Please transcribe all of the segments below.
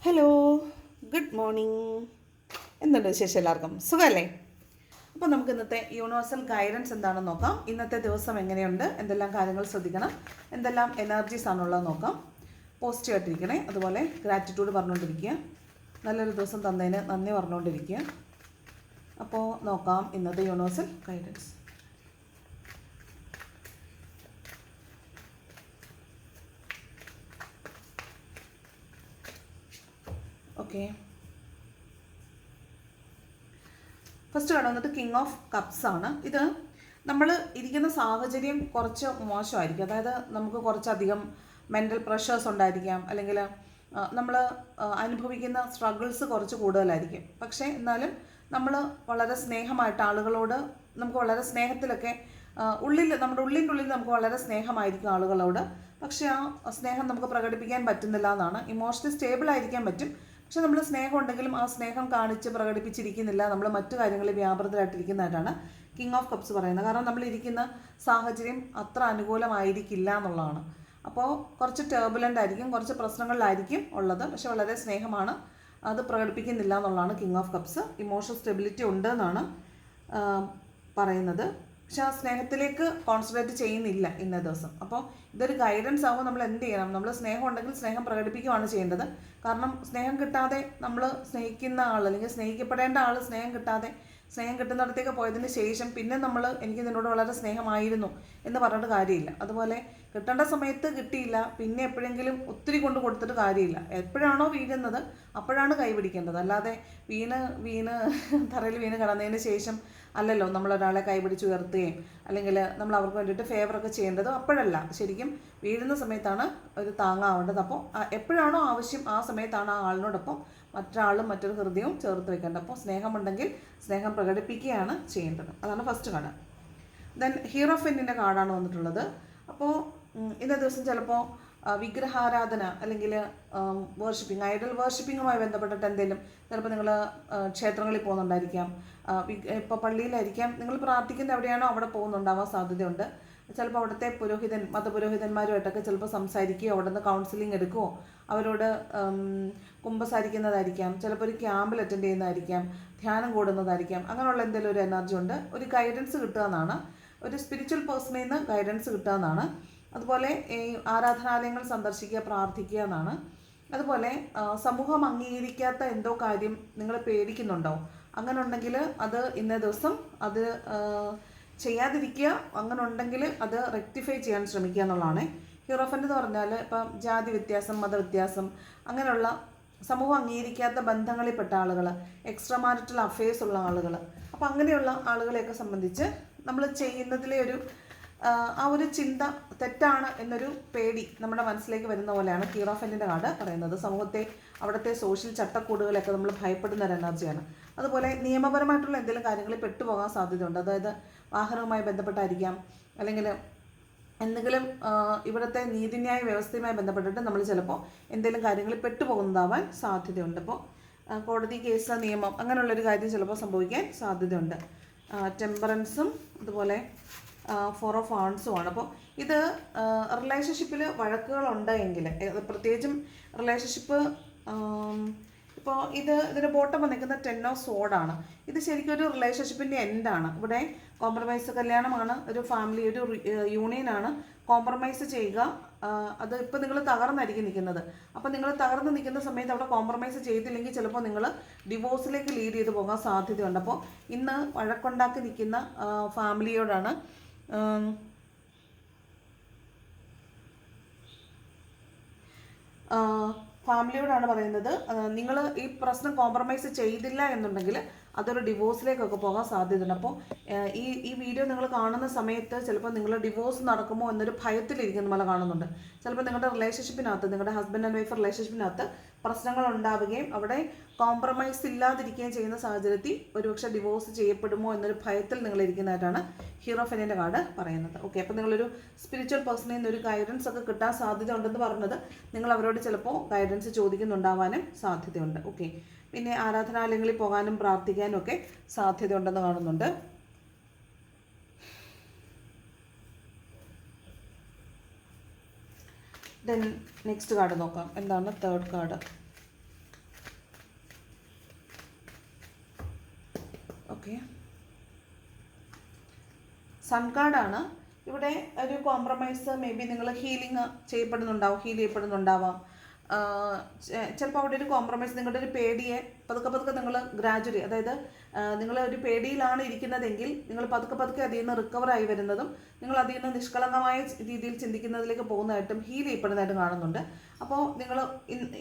Hello, good morning. എന്തുണ്ട് വിശേഷം? എല്ലാവർക്കും സുഖമല്ലേ? അപ്പോൾ നമുക്ക് ഇന്നത്തെ യൂണിവേഴ്സൽ ഗൈഡൻസ് എന്താണെന്ന് നോക്കാം. ഇന്നത്തെ ദിവസം എങ്ങനെയുണ്ട്, എന്തെല്ലാം കാര്യങ്ങൾ ശ്രദ്ധിക്കണം, എന്തെല്ലാം എനർജീസ് ആണുള്ളത് നോക്കാം. പോസിറ്റീവ് ആയിട്ടിരിക്കണേ. അതുപോലെ ഗ്രാറ്റിറ്റ്യൂഡ് പറഞ്ഞുകൊണ്ടിരിക്കുക. നല്ലൊരു ദിവസം തന്നതിന് നന്ദി പറഞ്ഞുകൊണ്ടിരിക്കുക. അപ്പോൾ നോക്കാം ഇന്നത്തെ universal guidance. Okay, first card വന്നിട്ട് കിങ് ഓഫ് കപ്സ് ആണ്. ഇത് നമ്മൾ ഇരിക്കുന്ന സാഹചര്യം കുറച്ച് മോശമായിരിക്കും. അതായത് നമുക്ക് കുറച്ചധികം മെൻ്റൽ പ്രഷേഴ്സ് ഉണ്ടായിരിക്കാം, അല്ലെങ്കിൽ നമ്മൾ അനുഭവിക്കുന്ന സ്ട്രഗിൾസ് കുറച്ച് കൂടുതലായിരിക്കും. പക്ഷേ എന്നാലും നമ്മൾ വളരെ സ്നേഹമായിട്ട് ആളുകളോട്, നമുക്ക് വളരെ സ്നേഹത്തിലൊക്കെ നമ്മുടെ ഉള്ളിൻ്റെ ഉള്ളിൽ നമുക്ക് വളരെ സ്നേഹമായിരിക്കും ആളുകളോട്. പക്ഷേ ആ സ്നേഹം നമുക്ക് പ്രകടിപ്പിക്കാൻ പറ്റുന്നില്ല എന്നാണ്. ഇമോഷണലി സ്റ്റേബിൾ ആയിരിക്കാൻ പറ്റും, പക്ഷെ നമ്മൾ സ്നേഹം ഉണ്ടെങ്കിലും ആ സ്നേഹം കാണിച്ച് പ്രകടിപ്പിച്ചിരിക്കുന്നില്ല. നമ്മൾ മറ്റു കാര്യങ്ങളിൽ വ്യാപൃതരായിട്ടിരിക്കുന്നതായിട്ടാണ് കിങ് ഓഫ് കപ്സ് പറയുന്നത്. കാരണം നമ്മൾ ഇരിക്കുന്ന സാഹചര്യം അത്ര അനുകൂലമായിരിക്കില്ല എന്നുള്ളതാണ്. അപ്പോൾ കുറച്ച് ടേർബുലൻ്റ് ആയിരിക്കും, കുറച്ച് പ്രശ്നങ്ങളിലായിരിക്കും ഉള്ളത്, പക്ഷെ വളരെ സ്നേഹമാണ്, അത് പ്രകടിപ്പിക്കുന്നില്ല എന്നുള്ളതാണ് king of cups. Emotional stability ഉണ്ട് എന്നാണ് പറയുന്നത്, പക്ഷെ ആ സ്നേഹത്തിലേക്ക് കോൺസെൻട്രേറ്റ് ചെയ്യുന്നില്ല ഇന്ന ദിവസം. അപ്പോൾ ഇതൊരു ഗൈഡൻസ് ആകുമ്പോൾ നമ്മൾ എന്ത് ചെയ്യണം? നമ്മൾ സ്നേഹം ഉണ്ടെങ്കിൽ സ്നേഹം പ്രകടിപ്പിക്കുകയാണ് ചെയ്യേണ്ടത്. കാരണം സ്നേഹം കിട്ടാതെ, നമ്മൾ സ്നേഹിക്കുന്ന ആൾ അല്ലെങ്കിൽ സ്നേഹിക്കപ്പെടേണ്ട ആൾ സ്നേഹം കിട്ടാതെ, സ്നേഹം കിട്ടുന്നിടത്തേക്ക് പോയതിന് ശേഷം പിന്നെ നമ്മൾ എനിക്ക് നിന്നോട് വളരെ സ്നേഹമായിരുന്നു എന്ന് പറഞ്ഞിട്ട് കാര്യമില്ല. അതുപോലെ കിട്ടേണ്ട സമയത്ത് കിട്ടിയില്ല, പിന്നെ എപ്പോഴെങ്കിലും ഒത്തിരി കൊണ്ട് കൊടുത്തിട്ട് കാര്യമില്ല. എപ്പോഴാണോ വീഴുന്നത് അപ്പോഴാണ് കൈപിടിക്കേണ്ടത്. അല്ലാതെ വീണ് തറയിൽ വീണ് കിടന്നതിന് ശേഷം അല്ലല്ലോ നമ്മളൊരാളെ കൈപിടിച്ച് ഉയർത്തുകയും അല്ലെങ്കിൽ നമ്മൾ അവർക്ക് വേണ്ടിയിട്ട് ഫേവറൊക്കെ ചെയ്യേണ്ടത് അപ്പോഴല്ല, ശരിക്കും വീഴുന്ന സമയത്താണ് ഒരു താങ്ങാവേണ്ടത്. അപ്പോൾ എപ്പോഴാണോ ആവശ്യം ആ സമയത്താണ് ആ ആളിനോടൊപ്പം മറ്റൊരാളും മറ്റൊരു ഹൃദയവും ചേർത്ത് വെക്കേണ്ടത്. അപ്പോൾ സ്നേഹമുണ്ടെങ്കിൽ സ്നേഹം പ്രകടിപ്പിക്കുകയാണ് ചെയ്യേണ്ടത്. അതാണ് ഫസ്റ്റ് കാർഡ്. ദെൻ ഹീറോഫെൻറ്റിൻ്റെ കാർഡാണ് വന്നിട്ടുള്ളത്. അപ്പോൾ ഇന്നേ ദിവസം ചിലപ്പോൾ വിഗ്രഹാരാധന അല്ലെങ്കിൽ വേർഷിപ്പിംഗ്, ഐഡൽ വേർഷിപ്പിങ്ങുമായി ബന്ധപ്പെട്ടിട്ട് എന്തെങ്കിലും, ചിലപ്പോൾ നിങ്ങൾ ക്ഷേത്രങ്ങളിൽ പോകുന്നുണ്ടായിരിക്കാം, ഇപ്പോൾ പള്ളിയിലായിരിക്കാം, നിങ്ങൾ പ്രാർത്ഥിക്കുന്ന എവിടെയാണോ അവിടെ പോകുന്നുണ്ടാവാൻ സാധ്യതയുണ്ട്. ചിലപ്പോൾ അവിടുത്തെ മതപുരോഹിതന്മാരുമായിട്ടൊക്കെ ചിലപ്പോൾ സംസാരിക്കുകയോ അവിടെ നിന്ന് കൗൺസിലിംഗ് എടുക്കുകയോ അവരോട് കുമ്പസാരിക്കുന്നതായിരിക്കാം, ചിലപ്പോൾ ഒരു ക്യാമ്പിൽ അറ്റൻഡ് ചെയ്യുന്നതായിരിക്കാം, ധ്യാനം കൂടുന്നതായിരിക്കാം. അങ്ങനെയുള്ള എന്തെങ്കിലും ഒരു എനർജി ഉണ്ട്. ഒരു ഗൈഡൻസ് കിട്ടുക എന്നാണ്, ഒരു സ്പിരിച്വൽ പേഴ്സണിൽ നിന്ന് ഗൈഡൻസ് കിട്ടുക എന്നാണ്. അതുപോലെ ഈ ആരാധനാലയങ്ങൾ സന്ദർശിക്കുക, പ്രാർത്ഥിക്കുക എന്നാണ്. അതുപോലെ സമൂഹം അംഗീകരിക്കാത്ത എന്തോ കാര്യം നിങ്ങൾ പേടിക്കുന്നുണ്ടോ? അങ്ങനെ ഉണ്ടെങ്കിൽ അത് ഇന്നേ ദിവസം അത് ചെയ്യാതിരിക്കുക. അങ്ങനെ ഉണ്ടെങ്കിൽ അത് റെക്ടിഫൈ ചെയ്യാൻ ശ്രമിക്കുക എന്നുള്ളതാണ്. ഹീറോഫൻ്റ് എന്ന് പറഞ്ഞാൽ ഇപ്പം ജാതി വ്യത്യാസം, മതവ്യത്യാസം, അങ്ങനെയുള്ള സമൂഹം അംഗീകരിക്കാത്ത ബന്ധങ്ങളിൽപ്പെട്ട ആളുകൾ, എക്സ്ട്രാ മാരിറ്റൽ അഫെയർസ് ഉള്ള ആളുകൾ, അപ്പോൾ അങ്ങനെയുള്ള ആളുകളെയൊക്കെ സംബന്ധിച്ച് നമ്മൾ ചെയ്യുന്നതിലെ ആ ഒരു ചിന്ത തെറ്റാണ് എന്നൊരു പേടി നമ്മുടെ മനസ്സിലേക്ക് വരുന്ന പോലെയാണ് ഹീറോഫൻ്റിൻ്റെ കാർഡ് പറയുന്നത്. സമൂഹത്തെ, അവിടുത്തെ സോഷ്യൽ ചട്ടക്കൂടുകളൊക്കെ നമ്മൾ ഭയപ്പെടുന്ന ഒരു എനർജിയാണ്. അതുപോലെ നിയമപരമായിട്ടുള്ള എന്തെങ്കിലും കാര്യങ്ങളിൽ പെട്ടുപോകാൻ സാധ്യതയുണ്ട്. അതായത് വാഹനവുമായി ബന്ധപ്പെട്ടായിരിക്കാം, അല്ലെങ്കിൽ എന്തെങ്കിലും ഇവിടുത്തെ നീതിന്യായ വ്യവസ്ഥയുമായി ബന്ധപ്പെട്ടിട്ട് നമ്മൾ ചിലപ്പോൾ എന്തെങ്കിലും കാര്യങ്ങളിൽ പെട്ടുപോകുന്നതാവാൻ സാധ്യതയുണ്ട്. അപ്പോൾ കോടതി കേസ്, നിയമം, അങ്ങനെയുള്ളൊരു കാര്യം ചിലപ്പോൾ സംഭവിക്കാൻ സാധ്യതയുണ്ട്. ടെമ്പറൻസും അതുപോലെ 4 ഓഫ് വാണ്ട്സുമാണ്. അപ്പോൾ ഇത് റിലേഷൻഷിപ്പിൽ വഴക്കുകളുണ്ട് എങ്കിൽ, പ്രത്യേകിച്ചും റിലേഷൻഷിപ്പ്, ഇപ്പോൾ ഇതിൻ്റെ ബോട്ടം വന്നിരിക്കുന്ന 10 ഓഫ് സോഡാണ്. ഇത് ശരിക്കും ഒരു റിലേഷൻഷിപ്പിൻ്റെ എൻഡാണ്. ഇവിടെ കോംപ്രമൈസ്, കല്യാണമാണ്, ഒരു ഫാമിലി, ഒരു യൂണിയനാണ്. കോംപ്രമൈസ് ചെയ്യുക, അത് ഇപ്പോൾ നിങ്ങൾ തകർന്നായിരിക്കും നിൽക്കുന്നത്. അപ്പോൾ നിങ്ങൾ തകർന്ന് നിൽക്കുന്ന സമയത്ത് അവിടെ കോംപ്രമൈസ് ചെയ്തില്ലെങ്കിൽ ചിലപ്പോൾ നിങ്ങൾ ഡിവോഴ്സിലേക്ക് ലീഡ് ചെയ്ത് പോകാൻ സാധ്യതയുണ്ട്. അപ്പോൾ ഇന്ന് വഴക്കുണ്ടാക്കി നിൽക്കുന്ന ഫാമിലിയോടാണ് പറയുന്നത്, നിങ്ങൾ ഈ പ്രശ്നം കോംപ്രമൈസ് ചെയ്തില്ല എന്നുണ്ടെങ്കിൽ അതൊരു ഡിവോഴ്സിലേക്കൊക്കെ പോകാൻ സാധ്യതയുണ്ട്. അപ്പോൾ ഈ വീഡിയോ നിങ്ങൾ കാണുന്ന സമയത്ത് ചിലപ്പോൾ നിങ്ങൾ ഡിവോഴ്സ് നടക്കുമോ എന്നൊരു ഭയത്തിലിരിക്കുന്ന പോലെ കാണുന്നുണ്ട്. ചിലപ്പോൾ നിങ്ങളുടെ റിലേഷൻഷിപ്പിനകത്ത്, നിങ്ങളുടെ ഹസ്ബൻഡ് ആൻഡ് വൈഫ് റിലേഷൻഷിപ്പിനകത്ത് പ്രശ്നങ്ങൾ ഉണ്ടാവുകയും അവിടെ കോംപ്രമൈസ് ഇല്ലാതിരിക്കുകയും ചെയ്യുന്ന സാഹചര്യത്തിൽ ഒരുപക്ഷെ ഡിവോഴ്സ് ചെയ്യപ്പെടുമോ എന്നൊരു ഭയത്തിൽ നിങ്ങളിരിക്കുന്നതായിട്ടാണ് ഹീറോഫൻ്റിൻ്റെ കാർഡ് പറയുന്നത്. ഓക്കെ, അപ്പോൾ നിങ്ങളൊരു സ്പിരിച്വൽ പേഴ്സണിൽ നിന്ന് ഒരു ഗൈഡൻസ് ഒക്കെ കിട്ടാൻ സാധ്യത ഉണ്ടെന്ന് പറഞ്ഞത്, നിങ്ങൾ അവരോട് ചിലപ്പോൾ ഗൈഡൻസ് ചോദിക്കുന്നുണ്ടാവാനും സാധ്യതയുണ്ട്. ഓക്കെ, പിന്നെ ആരാധനാലയങ്ങളിൽ പോകാനും പ്രാർത്ഥിക്കാനും ഒക്കെ സാധ്യതയുണ്ടെന്ന് കാണുന്നുണ്ട്. ദെൻ നെക്സ്റ്റ് കാർഡ് നോക്കാം. എന്താണ് തേർഡ് കാർഡ്? ഓക്കെ, സൺ കാർഡാണ്. ഇവിടെ ഒരു കോംപ്രമൈസ്, മേ ബി നിങ്ങൾ ഹീൽ ചെയ്യപ്പെടുന്നുണ്ടാവാം. ചിലപ്പോൾ അവിടെ ഒരു കോംപ്രമൈസ്, നിങ്ങളുടെ ഒരു പേടിയെ പതുക്കെ നിങ്ങൾ ഗ്രാജുവലി, അതായത് നിങ്ങൾ ഒരു പേടിയിലാണ് ഇരിക്കുന്നതെങ്കിൽ നിങ്ങൾ പതുക്കെ അതിൽ നിന്ന് റിക്കവറായി വരുന്നതും നിങ്ങൾ അതിൽ നിന്ന് നിഷ്കളങ്കമായ രീതിയിൽ ചിന്തിക്കുന്നതിലേക്ക് പോകുന്നതായിട്ടും ഹീൽ ചെയ്യപ്പെടുന്നതായിട്ടും കാണുന്നുണ്ട്. അപ്പോൾ നിങ്ങൾ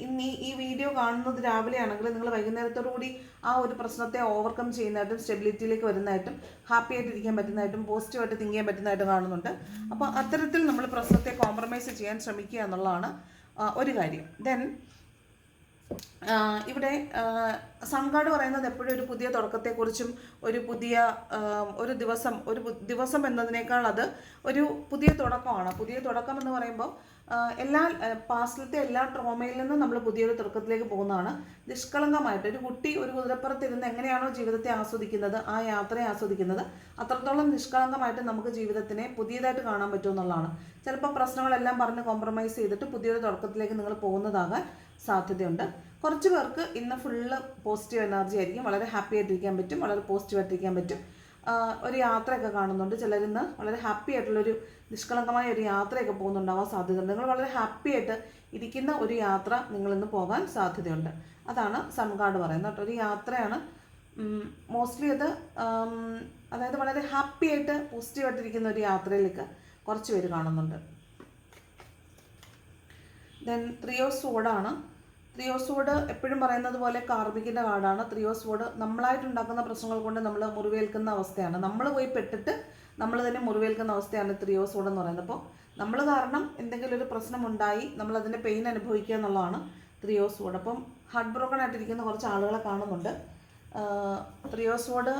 ഇന്ന് ഈ വീഡിയോ കാണുന്നത് രാവിലെ ആണെങ്കിൽ നിങ്ങൾ വൈകുന്നേരത്തോടു കൂടി ആ ഒരു പ്രശ്നത്തെ ഓവർകം ചെയ്യുന്നതായിട്ടും സ്റ്റെബിലിറ്റിയിലേക്ക് വരുന്നതായിട്ടും ഹാപ്പി ആയിട്ട് ഇരിക്കാൻ പറ്റുന്നതായിട്ടും പോസിറ്റീവായിട്ട് തിങ്ക് ചെയ്യാൻ പറ്റുന്നതായിട്ടും കാണുന്നുണ്ട്. അപ്പോൾ അത്തരത്തിൽ നമ്മൾ പ്രശ്നത്തെ കോംപ്രമൈസ് ചെയ്യാൻ ശ്രമിക്കുക എന്നുള്ളതാണ് ഒരു കാര്യം. ദെൻ ഇവിടെ സൺ കാർഡ് പറയുന്നത് എപ്പോഴും ഒരു പുതിയ തുടക്കത്തെക്കുറിച്ചും ഒരു പുതിയ ഒരു ദിവസം എന്നതിനേക്കാൾ അത് ഒരു പുതിയ തുടക്കമാണ്. പുതിയ തുടക്കം എന്ന് പറയുമ്പോൾ പാസ്റ്റിലത്തെ എല്ലാ ട്രോമയിൽ നിന്നും നമ്മൾ പുതിയൊരു തുടക്കത്തിലേക്ക് പോകുന്നതാണ്. നിഷ്കളങ്കമായിട്ട് ഒരു കുട്ടി ഒരു കുതിരപ്പുറത്തിരുന്ന് എങ്ങനെയാണോ ജീവിതത്തെ ആസ്വദിക്കുന്നത്, ആ യാത്രയെ ആസ്വദിക്കുന്നത്, അത്രത്തോളം നിഷ്കളങ്കമായിട്ട് നമുക്ക് ജീവിതത്തിനെ പുതിയതായിട്ട് കാണാൻ പറ്റുമെന്നുള്ളതാണ്. ചിലപ്പോൾ പ്രശ്നങ്ങളെല്ലാം പറഞ്ഞ് കോംപ്രമൈസ് ചെയ്തിട്ട് പുതിയൊരു തുടക്കത്തിലേക്ക് നിങ്ങൾ പോകുന്നതാകാൻ സാധ്യതയുണ്ട്. കുറച്ച് പേർക്ക് ഇന്ന് ഫുള്ള് പോസിറ്റീവ് എനർജി ആയിരിക്കും, വളരെ ഹാപ്പി ആയിട്ടിരിക്കാൻ പറ്റും, വളരെ പോസിറ്റീവായിട്ടിരിക്കാൻ പറ്റും. ഒരു യാത്രയൊക്കെ കാണുന്നുണ്ട്. ചിലരിന്ന് വളരെ ഹാപ്പി ആയിട്ടുള്ളൊരു നിഷ്കളങ്കമായ ഒരു യാത്രയൊക്കെ പോകുന്നുണ്ടാവാൻ സാധ്യതയുണ്ട്. നിങ്ങൾ വളരെ ഹാപ്പി ആയിട്ട് ഇരിക്കുന്ന ഒരു യാത്ര നിങ്ങളിന്ന് പോകാൻ സാധ്യതയുണ്ട്. അതാണ് സൺ കാർഡ് പറയുന്നത് കേട്ടോ. ഒരു യാത്രയാണ് മോസ്റ്റ്ലി അത്. അതായത് വളരെ ഹാപ്പി ആയിട്ട് പോസിറ്റീവായിട്ടിരിക്കുന്ന ഒരു യാത്രയിലേക്ക് കുറച്ച് പേര് കാണുന്നുണ്ട്. ദെൻ 3 ഓഫ് സോഡാണ്. 3 ഓഫ് സോഡ് എപ്പോഴും പറയുന്നത് പോലെ കാർമികിൻ്റെ കാർഡാണ്. 3 ഓഫ് സോഡ് നമ്മളായിട്ടുണ്ടാക്കുന്ന പ്രശ്നങ്ങൾ കൊണ്ട് നമ്മൾ മുറിവേൽക്കുന്ന അവസ്ഥയാണ്. നമ്മൾ പോയി പെട്ടിട്ട് നമ്മൾ തന്നെ മുറിവേൽക്കുന്ന അവസ്ഥയാണ് 3 ഓഫ് സോഡ് എന്ന് പറയുന്നത്. അപ്പോൾ നമ്മൾ കാരണം എന്തെങ്കിലും ഒരു പ്രശ്നമുണ്ടായി നമ്മളതിൻ്റെ പെയിൻ അനുഭവിക്കുക എന്നുള്ളതാണ് 3 ഓഫ് സോഡ്. അപ്പം ഹാർട്ട് ബ്രോക്കൺ ആയിട്ടിരിക്കുന്ന കുറച്ച് ആളുകളെ കാണുന്നുണ്ട്. 3 ഓഫ് സോഡ്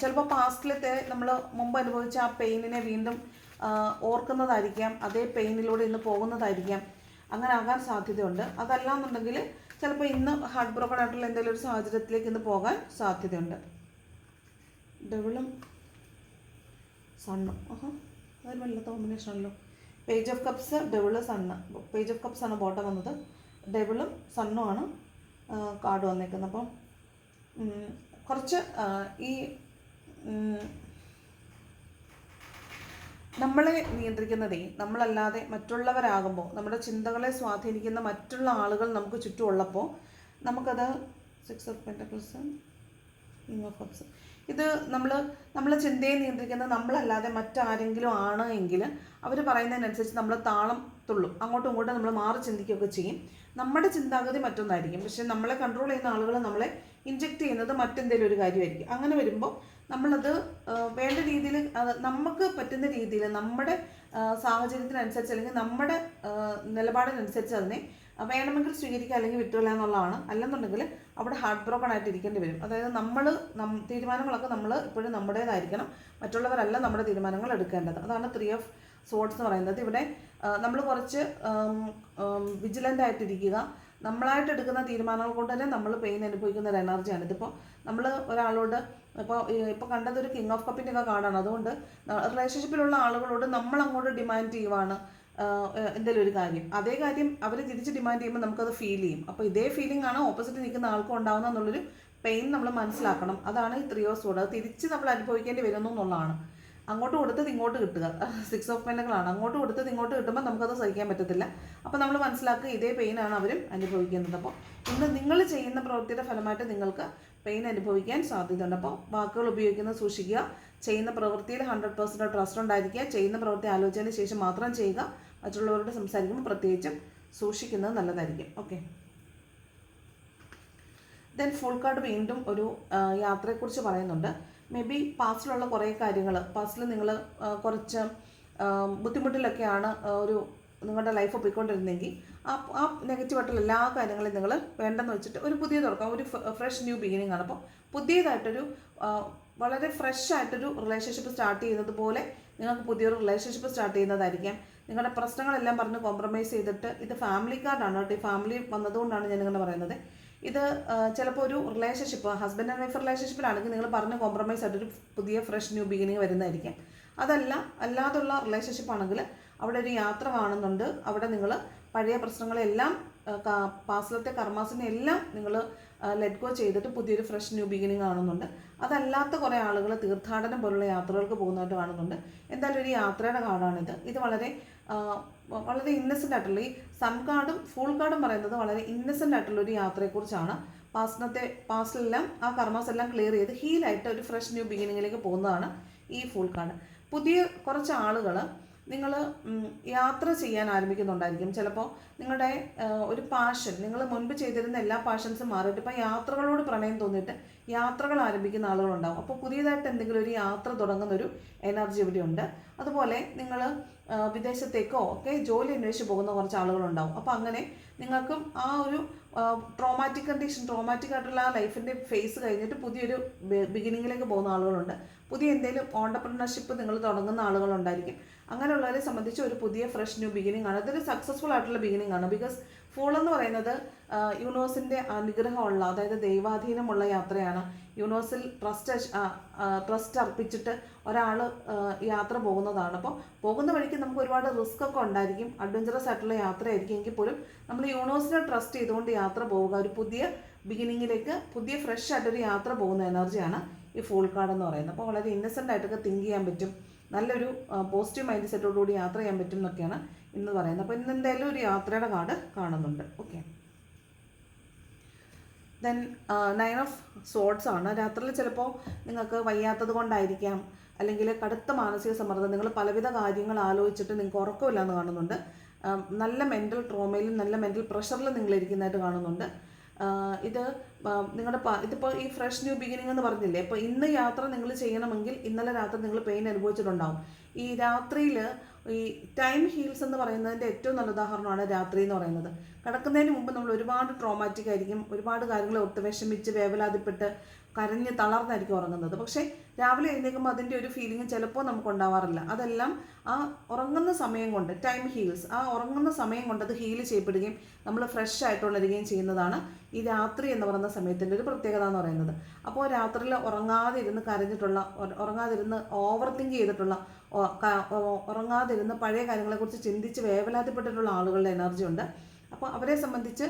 ചിലപ്പോൾ പാസ്റ്റിലത്തെ നമ്മൾ മുമ്പ് അനുഭവിച്ച ആ പെയിനിനെ വീണ്ടും ഓർക്കുന്നതായിരിക്കാം, അതേ പെയിനിലൂടെ ഇന്ന് പോകുന്നതായിരിക്കാം. അങ്ങനെ ആകാൻ സാധ്യതയുണ്ട്. അതല്ല എന്നുണ്ടെങ്കിൽ ചിലപ്പോൾ ഇന്ന് ഹാർട്ട് ബ്രോക്കൺ ആയിട്ടുള്ള എന്തെങ്കിലും ഒരു സാഹചര്യത്തിലേക്ക് ഇന്ന് പോകാൻ സാധ്യതയുണ്ട്. ഡെവിളും സണ്ണും, അതൊരു വല്ലാത്ത കോമ്പിനേഷൻ ആണല്ലോ. Page of cups, devil, sun. Page of cups ആണ് ബോട്ടം വന്നത്, ഡെവിളും സണ്ണും ആണ് കാർഡ് വന്നേക്കുന്നത്. അപ്പം കുറച്ച് ഈ നമ്മളെ നിയന്ത്രിക്കുന്നതേ നമ്മളല്ലാതെ മറ്റുള്ളവരാകുമ്പോൾ, നമ്മുടെ ചിന്തകളെ സ്വാധീനിക്കുന്ന മറ്റുള്ള ആളുകൾ നമുക്ക് ചുറ്റുമുള്ളപ്പോൾ നമുക്കത് 6 of pentacles, king of cups. ഇത് നമ്മളെ ചിന്തയെ നിയന്ത്രിക്കുന്നത് നമ്മളല്ലാതെ മറ്റാരെങ്കിലും ആണ് എങ്കിൽ അവർ പറയുന്നതിനനുസരിച്ച് നമ്മൾ താളം തുള്ളും, അങ്ങോട്ടും ഇങ്ങോട്ടും നമ്മൾ മാറി ചിന്തിക്കുകയൊക്കെ ചെയ്യും. നമ്മുടെ ചിന്താഗതി മറ്റൊന്നായിരിക്കും, പക്ഷെ നമ്മളെ കൺട്രോൾ ചെയ്യുന്ന ആളുകൾ നമ്മളെ ഇൻജെക്റ്റ് ചെയ്യുന്നത് മറ്റെന്തെങ്കിലും ഒരു കാര്യമായിരിക്കും. അങ്ങനെ വരുമ്പോൾ നമ്മളത് വേണ്ട രീതിയിൽ, നമുക്ക് പറ്റുന്ന രീതിയിൽ, നമ്മുടെ സാഹചര്യത്തിനനുസരിച്ച് അല്ലെങ്കിൽ നമ്മുടെ നിലപാടിനനുസരിച്ച് അതിനെ വേണമെങ്കിൽ സ്വീകരിക്കുക അല്ലെങ്കിൽ വിട്ടുകൊള്ളുക എന്നുള്ളതാണ്. അല്ലെന്നുണ്ടെങ്കിൽ അവിടെ ഹാർട്ട് ബ്രോക്കൺ ആയിട്ട് ഇരിക്കേണ്ടി വരും. അതായത് തീരുമാനങ്ങളൊക്കെ നമ്മൾ ഇപ്പോഴും നമ്മുടേതായിരിക്കണം, മറ്റുള്ളവരല്ല നമ്മുടെ തീരുമാനങ്ങൾ എടുക്കേണ്ടത്. അതാണ് 3 ഓഫ് സോഡ്സ് എന്ന് പറയുന്നത്. ഇവിടെ നമ്മൾ കുറച്ച് വിജിലൻ്റ് ആയിട്ടിരിക്കുക. നമ്മളായിട്ട് എടുക്കുന്ന തീരുമാനങ്ങൾ കൊണ്ട് തന്നെ നമ്മൾ പെയിൻ അനുഭവിക്കുന്ന ഒരു എനർജിയാണ്. ഇതിപ്പോൾ നമ്മൾ ഒരാളോട് ഇപ്പോൾ കണ്ടതൊരു കിങ് ഓഫ് കപ്പിൻ്റെ ഒക്കെ കാർഡാണ്. അതുകൊണ്ട് റിലേഷൻഷിപ്പിലുള്ള ആളുകളോട് നമ്മൾ അങ്ങോട്ട് ഡിമാൻഡ് ചെയ്യുവാണ് എന്തെങ്കിലും ഒരു കാര്യം, അതേ കാര്യം അവർ തിരിച്ച് ഡിമാൻഡ് ചെയ്യുമ്പോൾ നമുക്കത് ഫീൽ ചെയ്യും. അപ്പോൾ ഇതേ ഫീലിംഗ് ആണ് ഓപ്പോസിറ്റ് നിൽക്കുന്ന ആൾക്കും ഉണ്ടാകുന്ന എന്നുള്ളൊരു പെയിൻ നമ്മൾ മനസ്സിലാക്കണം. അതാണ് ഈ 3 ഓഫ് സോഡ്. അത് തിരിച്ച് നമ്മൾ അനുഭവിക്കേണ്ടി വരുന്നു എന്നുള്ളതാണ്. അങ്ങോട്ട് കൊടുത്തത് ഇങ്ങോട്ട് കിട്ടുക, 6 ഓഫ് പെന്റക്കിളാണ്. അങ്ങോട്ട് കൊടുത്തത് ഇങ്ങോട്ട് കിട്ടുമ്പോൾ നമുക്കത് സഹിക്കാൻ പറ്റത്തില്ല. അപ്പോൾ നമ്മൾ മനസ്സിലാക്കുക ഇതേ പെയിനാണ് അവരും അനുഭവിക്കുന്നത്. അപ്പോൾ ഇന്ന് നിങ്ങൾ ചെയ്യുന്ന പ്രവൃത്തിയുടെ ഫലമായിട്ട് നിങ്ങൾക്ക് പെയിൻ അനുഭവിക്കാൻ സാധ്യതയുണ്ട്. അപ്പോൾ വാക്കുകൾ ഉപയോഗിക്കുന്നത് സൂക്ഷിക്കുക. ചെയ്യുന്ന പ്രവൃത്തിയിൽ 100% ട്രസ്റ്റ് ഉണ്ടായിരിക്കുക. ചെയ്യുന്ന പ്രവൃത്തി ആലോചിച്ചതിന് ശേഷം മാത്രം ചെയ്യുക. മറ്റുള്ളവരോട് സംസാരിക്കുമ്പോൾ പ്രത്യേകിച്ചും സൂക്ഷിക്കുന്നത് നല്ലതായിരിക്കും. ഓക്കെ, ദെൻ ഫുൾ കാർഡ് വീണ്ടും ഒരു യാത്രയെക്കുറിച്ച് പറയുന്നുണ്ട്. മേ ബി പാസ്റ്റിലുള്ള കുറേ കാര്യങ്ങൾ, പാസ്റ്റിൽ നിങ്ങൾ കുറച്ച് ബുദ്ധിമുട്ടിലൊക്കെയാണ് നിങ്ങളുടെ ലൈഫ് പോയിക്കൊണ്ടിരുന്നെങ്കിൽ ആ നെഗറ്റീവായിട്ടുള്ള എല്ലാ കാര്യങ്ങളും നിങ്ങൾ വേണ്ടെന്ന് വെച്ചിട്ട് ഒരു പുതിയ തുടക്കം, ഒരു ഫ്രഷ് ന്യൂ ബിഗിനിങ് ആണ്. അപ്പോൾ പുതിയതായിട്ടൊരു വളരെ ഫ്രഷ് ആയിട്ടൊരു റിലേഷൻഷിപ്പ് സ്റ്റാർട്ട് ചെയ്യുന്നത് പോലെ നിങ്ങൾക്ക് പുതിയൊരു റിലേഷൻഷിപ്പ് സ്റ്റാർട്ട് ചെയ്യുന്നതായിരിക്കാം. നിങ്ങളുടെ പ്രശ്നങ്ങളെല്ലാം പറഞ്ഞ് കോംപ്രമൈസ് ചെയ്തിട്ട്, ഇത് ഫാമിലി കാർഡാണ് കേട്ടോ. ഈ ഫാമിലി വന്നതുകൊണ്ടാണ് ഞാനിങ്ങനെ പറയുന്നത്. ഇത് ചിലപ്പോൾ ഒരു റിലേഷൻഷിപ്പ്, ഹസ്ബൻഡ് ആൻഡ് വൈഫ് റിലേഷൻഷിപ്പിലാണെങ്കിൽ നിങ്ങൾ പറഞ്ഞ് കോംപ്രമൈസ് ആയിട്ടൊരു പുതിയ ഫ്രഷ് ന്യൂ ബിഗിനിങ് വരുന്നതായിരിക്കാം. അല്ലാതുള്ള റിലേഷൻഷിപ്പ് ആണെങ്കിൽ അവിടെ ഒരു യാത്ര കാണുന്നുണ്ട്. അവിടെ നിങ്ങൾ പഴയ പ്രശ്നങ്ങളെല്ലാം പാസ്റ്റിലത്തെ കർമാസിനെ എല്ലാം നിങ്ങൾ ലെറ്റ് ഗോ ചെയ്തിട്ട് പുതിയൊരു ഫ്രഷ് ന്യൂ ബിഗിനിങ് കാണുന്നുണ്ട്. അതല്ലാത്ത കുറേ ആളുകൾ തീർത്ഥാടനം പോലുള്ള യാത്രകൾക്ക് പോകുന്നതായിട്ട് കാണുന്നുണ്ട്. എന്തായാലും ഒരു യാത്രയുടെ കാർഡാണിത്. ഇത് വളരെ വളരെ ഇന്നസെൻ്റ് ആയിട്ടുള്ള ഈ സൺ കാർഡും ഫുൾ കാർഡും പറയുന്നത് വളരെ ഇന്നസെൻ്റ് ആയിട്ടുള്ള ഒരു യാത്രയെക്കുറിച്ചാണ്. പാസ്റ്റിലെല്ലാം ആ കർമാസ് എല്ലാം ക്ലിയർ ചെയ്ത് ഹീലായിട്ട് ഒരു ഫ്രഷ് ന്യൂ ബിഗിനിങ്ങിലേക്ക് പോകുന്നതാണ് ഈ ഫുൾ കാർഡ്. പുതിയ കുറച്ച് ആളുകൾ നിങ്ങൾ യാത്ര ചെയ്യാൻ ആരംഭിക്കുന്നുണ്ടായിരിക്കും. ചിലപ്പോൾ നിങ്ങളുടെ ഒരു പാഷൻ, നിങ്ങൾ മുൻപ് ചെയ്തിരുന്ന എല്ലാ പാഷൻസും മാറിയിട്ട് ഇപ്പോൾ യാത്രകളോട് പ്രണയം തോന്നിയിട്ട് യാത്രകൾ ആരംഭിക്കുന്ന ആളുകളുണ്ടാവും. അപ്പോൾ പുതിയതായിട്ട് എന്തെങ്കിലും ഒരു യാത്ര തുടങ്ങുന്നൊരു എനർജി ഇവിടെ ഉണ്ട്. അതുപോലെ നിങ്ങൾ വിദേശത്തേക്കോ ഒക്കെ ജോലി അന്വേഷിച്ച് പോകുന്ന കുറച്ച് ആളുകളുണ്ടാവും. അപ്പോൾ അങ്ങനെ നിങ്ങൾക്കും ആ ഒരു ട്രോമാറ്റിക് ആയിട്ടുള്ള ആ ലൈഫിൻ്റെ ഫേസ് കഴിഞ്ഞിട്ട് പുതിയൊരു ബിഗിനിങ്ങിലേക്ക് പോകുന്ന ആളുകളുണ്ട്. പുതിയ എന്തെങ്കിലും ഓണ്ടർപ്രണർഷിപ്പ് നിങ്ങൾ തുടങ്ങുന്ന ആളുകളുണ്ടായിരിക്കും. അങ്ങനെയുള്ളവരെ സംബന്ധിച്ച് ഒരു പുതിയ ഫ്രഷ് ന്യൂ ബിഗിനിങ് ആണ്. അതൊരു സക്സസ്ഫുൾ ആയിട്ടുള്ള ബിഗിനിങ് ആണ്. ബിക്കോസ് ഫൂൾ എന്ന് പറയുന്നത് യൂണിവേഴ്സിൻ്റെ അനുഗ്രഹമുള്ള, അതായത് ദൈവാധീനമുള്ള യാത്രയാണ്. യൂണിവേഴ്സിൽ ട്രസ്റ്റ് അർപ്പിച്ചിട്ട് ഒരാൾ യാത്ര പോകുന്നതാണ്. അപ്പോൾ പോകുന്ന വഴിക്ക് നമുക്ക് ഒരുപാട് റിസ്ക് ഒക്കെ ഉണ്ടായിരിക്കും. അഡ്വഞ്ചറസ് ആയിട്ടുള്ള യാത്രയായിരിക്കും. എങ്കിൽ പോലും നമ്മൾ യൂണിവേഴ്സിനെ ട്രസ്റ്റ് ചെയ്തുകൊണ്ട് യാത്ര പോവുക, ഒരു പുതിയ ബിഗിനിങ്ങിലേക്ക് പുതിയ ഫ്രഷ് ആയിട്ടൊരു യാത്ര പോകുന്ന എനർജിയാണ് ഈ ഫുൾ കാർഡ് എന്ന് പറയുന്നത്. അപ്പോൾ വളരെ ഇന്നസെൻ്റ് ആയിട്ടൊക്കെ തിങ്ക് ചെയ്യാൻ പറ്റും, നല്ലൊരു പോസിറ്റീവ് മൈൻഡ് സെറ്റോടുകൂടി യാത്ര ചെയ്യാൻ പറ്റും എന്നൊക്കെയാണ് ഇന്ന് പറയുന്നത്. അപ്പോൾ ഇന്ന് എന്തായാലും ഒരു യാത്രയുടെ കാർഡ് കാണുന്നുണ്ട്. ഓക്കെ, ദെൻ 9 ഓഫ് സോഡ്സ് ആണ്. രാത്രിയിൽ ചിലപ്പോൾ നിങ്ങൾക്ക് വയ്യാത്തത് കൊണ്ടായിരിക്കാം, അല്ലെങ്കിൽ കടുത്ത മാനസിക സമ്മർദ്ദം, നിങ്ങൾ പലവിധ കാര്യങ്ങൾ ആലോചിച്ചിട്ട് നിങ്ങൾക്ക് ഉറക്കമില്ലാന്ന് കാണുന്നുണ്ട്. നല്ല മെൻ്റൽ ട്രോമയിലും നല്ല മെൻ്റൽ പ്രഷറിലും നിങ്ങളിരിക്കുന്നതായിട്ട് കാണുന്നുണ്ട്. ഇത് ഇതിപ്പോൾ ഈ ഫ്രഷ് ന്യൂ ബിഗിനിങ് എന്ന് പറഞ്ഞില്ലേ, അപ്പോൾ ഇന്ന് യാത്ര നിങ്ങൾ ചെയ്യണമെങ്കിൽ ഇന്നലെ രാത്രി നിങ്ങൾ പെയിൻ അനുഭവിച്ചിട്ടുണ്ടാവും. ഈ രാത്രിയിൽ ഈ ടൈം ഹീൽസ് എന്ന് പറയുന്നതിൻ്റെ ഏറ്റവും നല്ല ഉദാഹരണമാണ് രാത്രി എന്ന് പറയുന്നത്. കിടക്കുന്നതിന് മുമ്പ് നമ്മൾ ഒരുപാട് ട്രോമാറ്റിക് ആയിരിക്കും, ഒരുപാട് കാര്യങ്ങൾ ഒത്ത് വിഷമിച്ച് വേവലാതിപ്പെട്ട് കരഞ്ഞ് തളർന്നായിരിക്കും ഉറങ്ങുന്നത്. പക്ഷേ രാവിലെ എഴുന്നേൽക്കുമ്പോൾ അതിൻ്റെ ഒരു ഫീലിംഗ് ചിലപ്പോൾ നമുക്ക് ഉണ്ടാവാറില്ല. അതെല്ലാം ആ ഉറങ്ങുന്ന സമയം കൊണ്ട്, ടൈം ഹീൽസ്, ആ ഉറങ്ങുന്ന സമയം കൊണ്ട് അത് ഹീൽ ചെയ്യപ്പെടുകയും നമ്മൾ ഫ്രഷ് ആയിട്ടുണരുകയും ചെയ്യുന്നതാണ് ഈ രാത്രി എന്ന് പറയുന്ന സമയത്തിൻ്റെ ഒരു പ്രത്യേകത എന്ന് പറയുന്നത്. അപ്പോൾ രാത്രിയിൽ ഉറങ്ങാതിരുന്ന് കരഞ്ഞിട്ടുള്ള, ഉറങ്ങാതിരുന്ന് ഓവർ തിങ്ക് ചെയ്തിട്ടുള്ള, ഉറങ്ങാതിരുന്ന് പഴയ കാര്യങ്ങളെക്കുറിച്ച് ചിന്തിച്ച് വേവലാതിപ്പെട്ടിട്ടുള്ള ആളുകളുടെ എനർജി ഉണ്ട്. അപ്പോൾ അവരെ സംബന്ധിച്ച്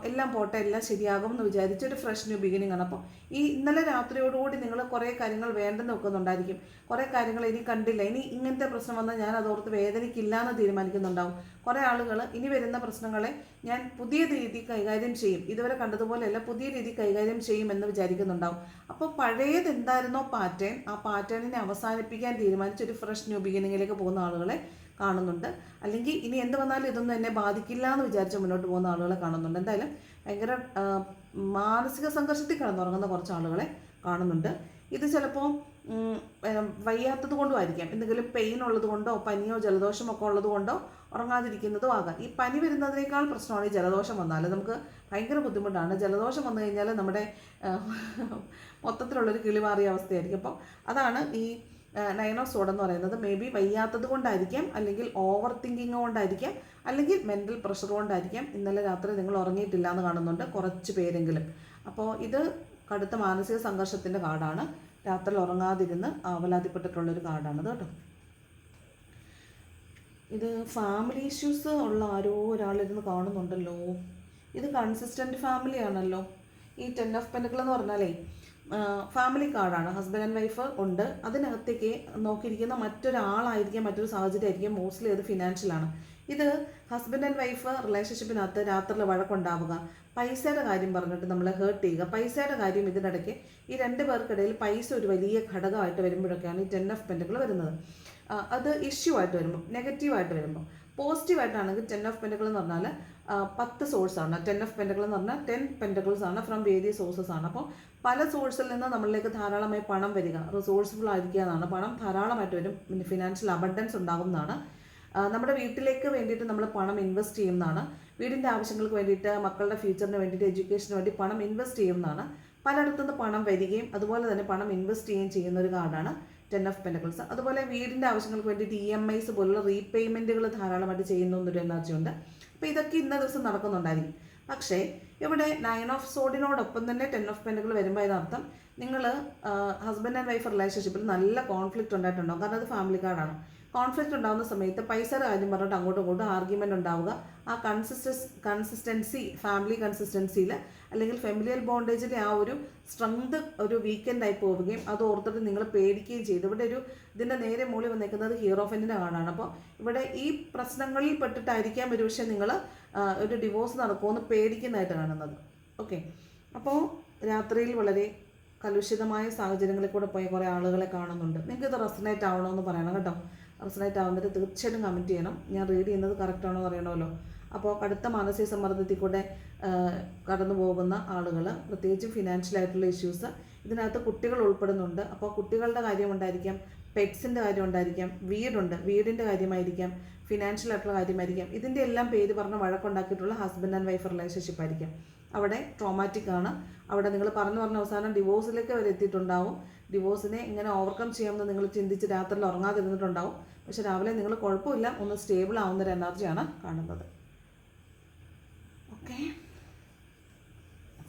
എല്ലാം പോട്ടെ, എല്ലാം ശരിയാകും എന്ന് വിചാരിച്ച് ഒരു ഫ്രഷ് ന്യൂ ബിഗിനിങ് ആണ്. അപ്പോൾ ഈ ഇന്നലെ രാത്രിയോടുകൂടി നിങ്ങൾ കുറേ കാര്യങ്ങൾ വേണ്ടെന്ന് വെക്കുന്നുണ്ടായിരിക്കും. കുറേ കാര്യങ്ങൾ ഇനി കണ്ടില്ല, ഇനി ഇങ്ങനത്തെ പ്രശ്നം വന്നാൽ ഞാൻ അതോർത്ത് വേദനിക്കില്ല എന്ന് തീരുമാനിക്കുന്നുണ്ടാവും. കുറേ ആളുകൾ ഇനി വരുന്ന പ്രശ്നങ്ങളെ ഞാൻ പുതിയ രീതി കൈകാര്യം ചെയ്യും, ഇതുവരെ കണ്ടതുപോലെയല്ല പുതിയ രീതി കൈകാര്യം ചെയ്യും എന്ന് വിചാരിക്കുന്നുണ്ടാവും. അപ്പോൾ പഴയത് എന്തായിരുന്നോ പാറ്റേൺ, ആ പാറ്റേണിനെ അവസാനിപ്പിക്കാൻ തീരുമാനിച്ച് ഒരു ഫ്രഷ് ന്യൂ ബിഗിനിങ്ങിലേക്ക് പോകുന്ന ആളുകളെ കാണുന്നുണ്ട്. അല്ലെങ്കിൽ ഇനി എന്ത് വന്നാലും ഇതൊന്നും എന്നെ ബാധിക്കില്ല എന്ന് വിചാരിച്ച് മുന്നോട്ട് പോകുന്ന ആളുകളെ കാണുന്നുണ്ട്. എന്തായാലും ഭയങ്കര മാനസിക സംഘർഷത്തിൽ കിടന്നുറങ്ങുന്ന കുറച്ച് ആളുകളെ കാണുന്നുണ്ട്. ഇത് ചിലപ്പോൾ വയ്യാത്തത് കൊണ്ടും ആയിരിക്കാം, എന്തെങ്കിലും പെയിൻ ഉള്ളത് കൊണ്ടോ പനിയോ ജലദോഷമോ ഒക്കെ ഉള്ളത് കൊണ്ടോ ഉറങ്ങാതിരിക്കുന്നതും ആകാം. ഈ പനി വരുന്നതിനേക്കാൾ പ്രശ്നമാണ് ഈ ജലദോഷം വന്നാൽ. നമുക്ക് ഭയങ്കര ബുദ്ധിമുട്ടാണ്. ജലദോഷം വന്നു കഴിഞ്ഞാൽ നമ്മുടെ മൊത്തത്തിലുള്ളൊരു കിളിമാറിയ അവസ്ഥയായിരിക്കും. അപ്പോൾ അതാണ് ഈ 9 ഓഫ് സോഡ് എന്ന് പറയുന്നത്. മേ ബി വയ്യാത്തത് കൊണ്ടായിരിക്കാം, അല്ലെങ്കിൽ ഓവർ തിങ്കിങ് കൊണ്ടായിരിക്കാം, അല്ലെങ്കിൽ മെൻ്റൽ പ്രഷർ കൊണ്ടായിരിക്കാം ഇന്നലെ രാത്രി നിങ്ങൾ ഉറങ്ങിയിട്ടില്ല എന്ന് കാണുന്നുണ്ട് കുറച്ച് പേരെങ്കിലും. അപ്പോൾ ഇത് കടുത്ത മാനസിക സംഘർഷത്തിൻ്റെ കാർഡാണ്. രാത്രി ഉറങ്ങാതിരുന്ന് ആവലാതിപ്പെട്ടിട്ടുള്ളൊരു കാർഡാണിത് കേട്ടോ. ഇത് ഫാമിലി ഇഷ്യൂസ് ഉള്ള ആരോ ഒരാളിരുന്ന് കാണുന്നുണ്ടല്ലോ. ഇത് കൺസിസ്റ്റൻറ്റ് ഫാമിലി ആണല്ലോ. ഈ 10 ഓഫ് പെൻറ്റക്കിൾ എന്ന് പറഞ്ഞാലേ ഫാമിലി കാർഡാണ്. ഹസ്ബൻഡ് ആൻഡ് വൈഫ് ഉണ്ട്. അതിനകത്തേക്ക് നോക്കിയിരിക്കുന്ന മറ്റൊരാളായിരിക്കാം, മറ്റൊരു സാഹചര്യമായിരിക്കും. മോസ്റ്റ്ലി അത് ഫിനാൻഷ്യലാണ്. ഇത് ഹസ്ബൻഡ് ആൻഡ് വൈഫ് റിലേഷൻഷിപ്പിനകത്ത് രാത്രിയിൽ വഴക്കുണ്ടാവുക, പൈസയുടെ കാര്യം പറഞ്ഞിട്ട് നമ്മളെ ഹേർട്ട് ചെയ്യുക, പൈസയുടെ കാര്യം ഇതിനിടയ്ക്ക് ഈ രണ്ട് പേർക്കിടയിൽ പൈസ ഒരു വലിയ ഘടകമായിട്ട് വരുമ്പോഴൊക്കെയാണ് ഈ 10 ഓഫ് പെൻറ്റക്കിൾ വരുന്നത്. അത് ഇഷ്യൂ ആയിട്ട് വരുമ്പോൾ, നെഗറ്റീവായിട്ട് വരുമ്പോൾ. പോസിറ്റീവായിട്ടാണെങ്കിൽ 10 ഓഫ് പെൻറ്റക്കിൾ എന്ന് പറഞ്ഞാൽ 10 സോഴ്സാണ്. 10 ഓഫ് പെൻറ്റക്കിൾ എന്ന് പറഞ്ഞാൽ 10 പെൻറ്റക്കിൾസ് ആണ്, ഫ്രം വേരിയസ് സോഴ്സസ് ആണ്. അപ്പോൾ പല സോഴ്സിൽ നിന്ന് നമ്മളിലേക്ക് ധാരാളമായി പണം വരിക, റിസോഴ്സ്ഫുൾ ആയിരിക്കുക എന്നാണ്. പണം ധാരാളമായിട്ട് വരും, പിന്നെ ഫിനാൻഷ്യൽ അബണ്ടൻസ് ഉണ്ടാകുന്നതാണ്. നമ്മുടെ വീട്ടിലേക്ക് വേണ്ടിയിട്ട് നമ്മൾ പണം ഇൻവെസ്റ്റ് ചെയ്യുന്നതാണ്. വീടിൻ്റെ ആവശ്യങ്ങൾക്ക് വേണ്ടിയിട്ട്, മക്കളുടെ ഫ്യൂച്ചറിന് വേണ്ടിയിട്ട്, എഡ്യൂക്കേഷന് വേണ്ടി പണം ഇൻവെസ്റ്റ് ചെയ്യുന്നതാണ്. പലയിടത്തുനിന്ന് പണം വരികയും അതുപോലെ തന്നെ പണം ഇൻവെസ്റ്റ് ചെയ്യുകയും ചെയ്യുന്ന ഒരു കാർഡാണ് 10 ഓഫ് പെൻറ്റക്കിൾസ്. അതുപോലെ വീടിൻ്റെ ആവശ്യങ്ങൾക്ക് വേണ്ടിയിട്ട് EMIs പോലുള്ള റീപേയ്മെൻറ്റുകൾ ധാരാളമായിട്ട് ചെയ്യുന്ന എന്നൊരു എനർജി ഉണ്ട്. അപ്പോൾ ഇതൊക്കെ ഇന്ന ദിവസം നടക്കുന്നുണ്ടായിരിക്കും. പക്ഷേ ഇവിടെ 9 ഓഫ് സോഡിനോടൊപ്പം തന്നെ 10 ഓഫ് പെൻറ്റക്കിൾ വരുമ്പോൾ അതിനർത്ഥം നിങ്ങൾ ഹസ്ബൻഡ് ആൻഡ് വൈഫ് റിലേഷൻഷിപ്പിൽ നല്ല കോൺഫ്ലിക്റ്റ് ഉണ്ടായിട്ടുണ്ടാകും. കാരണം അത് ഫാമിലി കാർഡാണ്. കോൺഫ്ലിക്റ്റ് ഉണ്ടാകുന്ന സമയത്ത് പൈസയുടെ കാര്യം പറഞ്ഞിട്ട് അങ്ങോട്ടും ഇങ്ങോട്ടും ആർഗ്യുമെൻ്റ് ഉണ്ടാവുക. ആ കൺസിസ്റ്റൻസി ഫാമിലി കൺസിസ്റ്റൻസിയിൽ അല്ലെങ്കിൽ ഫെമിലിയൽ ബോണ്ടേജിൻ്റെ ആ ഒരു സ്ട്രെങ്ത് ഒരു വീക്കെൻഡായി പോവുകയും അത് ഓർത്തിട്ട് നിങ്ങൾ പേടിക്കുകയും ചെയ്തു. ഇവിടെ ഇതിൻ്റെ നേരെ മുകളിൽ വന്നിരിക്കുന്നത് ഹീറോഫൻറ്റിൻ്റെ കാർഡാണ്. അപ്പോൾ ഇവിടെ ഈ പ്രശ്നങ്ങളിൽ പെട്ടിട്ടായിരിക്കാം ഒരുപക്ഷെ നിങ്ങൾ ഒരു ഡിവോഴ്സ് നടക്കുമെന്ന് പേടിക്കുന്നതായിട്ട് കാണുന്നത്. ഓക്കെ, അപ്പോൾ രാത്രിയിൽ വളരെ കലുഷിതമായ സാഹചര്യങ്ങളിൽ കൂടെ പോയ കുറേ ആളുകളെ കാണുന്നുണ്ട്. നിങ്ങൾക്കിത് റെസനേറ്റ് ആവണമെന്ന് പറയണം കേട്ടോ. റെസനേറ്റ് ആവുന്നിട്ട് തീർച്ചയായിട്ടും കമൻറ്റ് ചെയ്യണം. ഞാൻ റീഡ് ചെയ്യുന്നത് കറക്റ്റാണോ എന്ന് അറിയണമല്ലോ. അപ്പോൾ കടുത്ത മാനസിക സമ്മർദ്ദത്തിൽ കൂടെ കടന്നു പോകുന്ന ആളുകൾ, പ്രത്യേകിച്ചും ഫിനാൻഷ്യലായിട്ടുള്ള ഇഷ്യൂസ്, ഇതിനകത്ത് കുട്ടികൾ ഉൾപ്പെടുന്നുണ്ട്. അപ്പോൾ കുട്ടികളുടെ കാര്യം ഉണ്ടായിരിക്കാം, പെറ്റ്സിൻ്റെ കാര്യം ഉണ്ടായിരിക്കാം, വീടിൻ്റെ കാര്യമായിരിക്കാം, ഫിനാൻഷ്യൽ ആയിട്ടുള്ള കാര്യമായിരിക്കാം. ഇതിൻ്റെ എല്ലാം പേര് പറഞ്ഞ് വഴക്കുണ്ടാക്കിയിട്ടുള്ള ഹസ്ബൻഡ് ആൻഡ് വൈഫ് റിലേഷൻഷിപ്പ് ആയിരിക്കാം. അവിടെ ട്രോമാറ്റിക് ആണ്. അവിടെ നിങ്ങൾ പറഞ്ഞ അവസാനം ഡിവോഴ്സിലേക്ക് വരെ എത്തിയിട്ടുണ്ടാവും. ഡിവോഴ്സിനെ ഇങ്ങനെ ഓവർകം ചെയ്യാമെന്ന് നിങ്ങൾ ചിന്തിച്ച് രാത്രിയിൽ ഉറങ്ങാതിരുന്നിട്ടുണ്ടാവും. പക്ഷെ രാവിലെ നിങ്ങൾ കുഴപ്പമില്ല, ഒന്ന് സ്റ്റേബിൾ ആവുന്നൊരു എനർജിയാണ് കാണുന്നത്. ഓക്കെ,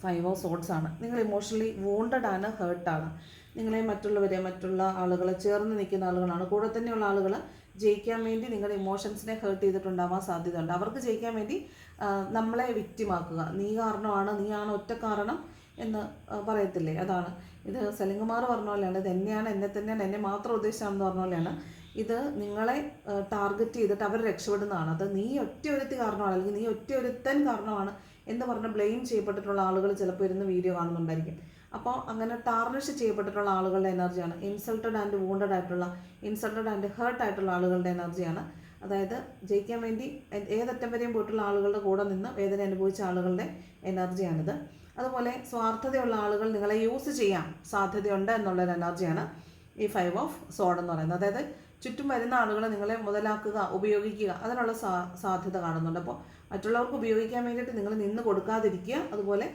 5 ഓഫ് സോർഡ്സ് ആണ്. നിങ്ങൾ ഇമോഷണലി വൂണ്ടഡ് ആണ്, ഹേർട്ടാണ്. നിങ്ങളെ മറ്റുള്ള ആളുകളെ ചേർന്ന് നിൽക്കുന്ന ആളുകളാണ്. കൂടെ തന്നെയുള്ള ആളുകൾ ജയിക്കാൻ വേണ്ടി നിങ്ങളുടെ ഇമോഷൻസിനെ ഹേർട്ട് ചെയ്തിട്ടുണ്ടാവാൻ സാധ്യതയുണ്ട്. അവർക്ക് ജയിക്കാൻ വേണ്ടി നമ്മളെ വിക്റ്റിമാക്കുക. നീയാണ് ഒറ്റ കാരണം എന്ന് പറയത്തില്ലേ, അതാണ് ഇത്. സലിംകുമാർ പറഞ്ഞ പോലെയാണ്, ഇത് എന്നെ തന്നെയാണ്, എന്നെ മാത്രം ഉദ്ദേശിച്ചാണെന്ന് പറഞ്ഞ പോലെയാണ്. ഇത് നിങ്ങളെ ടാർഗറ്റ് ചെയ്തിട്ട് അവർ രക്ഷപ്പെടുന്നതാണ്. അത് നീ ഒറ്റയൊരുത്തി കാരണമാണ്, അല്ലെങ്കിൽ നീ ഒറ്റയൊരുത്തൻ കാരണമാണ് എന്ന് പറഞ്ഞ് ബ്ലെയിം ചെയ്യപ്പെട്ടിട്ടുള്ള ആളുകൾ ചിലപ്പോൾ ഇരുന്ന് വീഡിയോ കാണുന്നുണ്ടായിരിക്കും. അപ്പോൾ അങ്ങനെ ടാർണിഷ് ചെയ്യപ്പെട്ടിട്ടുള്ള ആളുകളുടെ എനർജിയാണ്. ഇൻസൾട്ടഡ് ആൻഡ് വൂണ്ടഡ് ആയിട്ടുള്ള, ഇൻസൾട്ടഡ് ആൻഡ് ഹേർട്ട് ആയിട്ടുള്ള ആളുകളുടെ എനർജിയാണ്. അതായത് ജയിക്കാൻ വേണ്ടി ഏതറ്റം വരെയും പോയിട്ടുള്ള ആളുകളുടെ കൂടെ നിന്ന് വേദന അനുഭവിച്ച ആളുകളുടെ എനർജിയാണിത്. അതുപോലെ സ്വാർത്ഥതയുള്ള ആളുകൾ നിങ്ങളെ യൂസ് ചെയ്യാൻ സാധ്യതയുണ്ട് എന്നുള്ളൊരു എനർജിയാണ് ഈ 5 ഓഫ് സോഡ് എന്ന് പറയുന്നത്. അതായത് ചുറ്റും വരുന്ന ആളുകളെ നിങ്ങളെ മുതലാക്കുക, ഉപയോഗിക്കുക, അതിനുള്ള സാധ്യത കാണുന്നുണ്ട്. അപ്പോൾ മറ്റുള്ളവർക്ക് ഉപയോഗിക്കാൻ വേണ്ടിയിട്ട് നിങ്ങൾ നിന്ന് കൊടുക്കാതിരിക്കുക. അതുപോലെ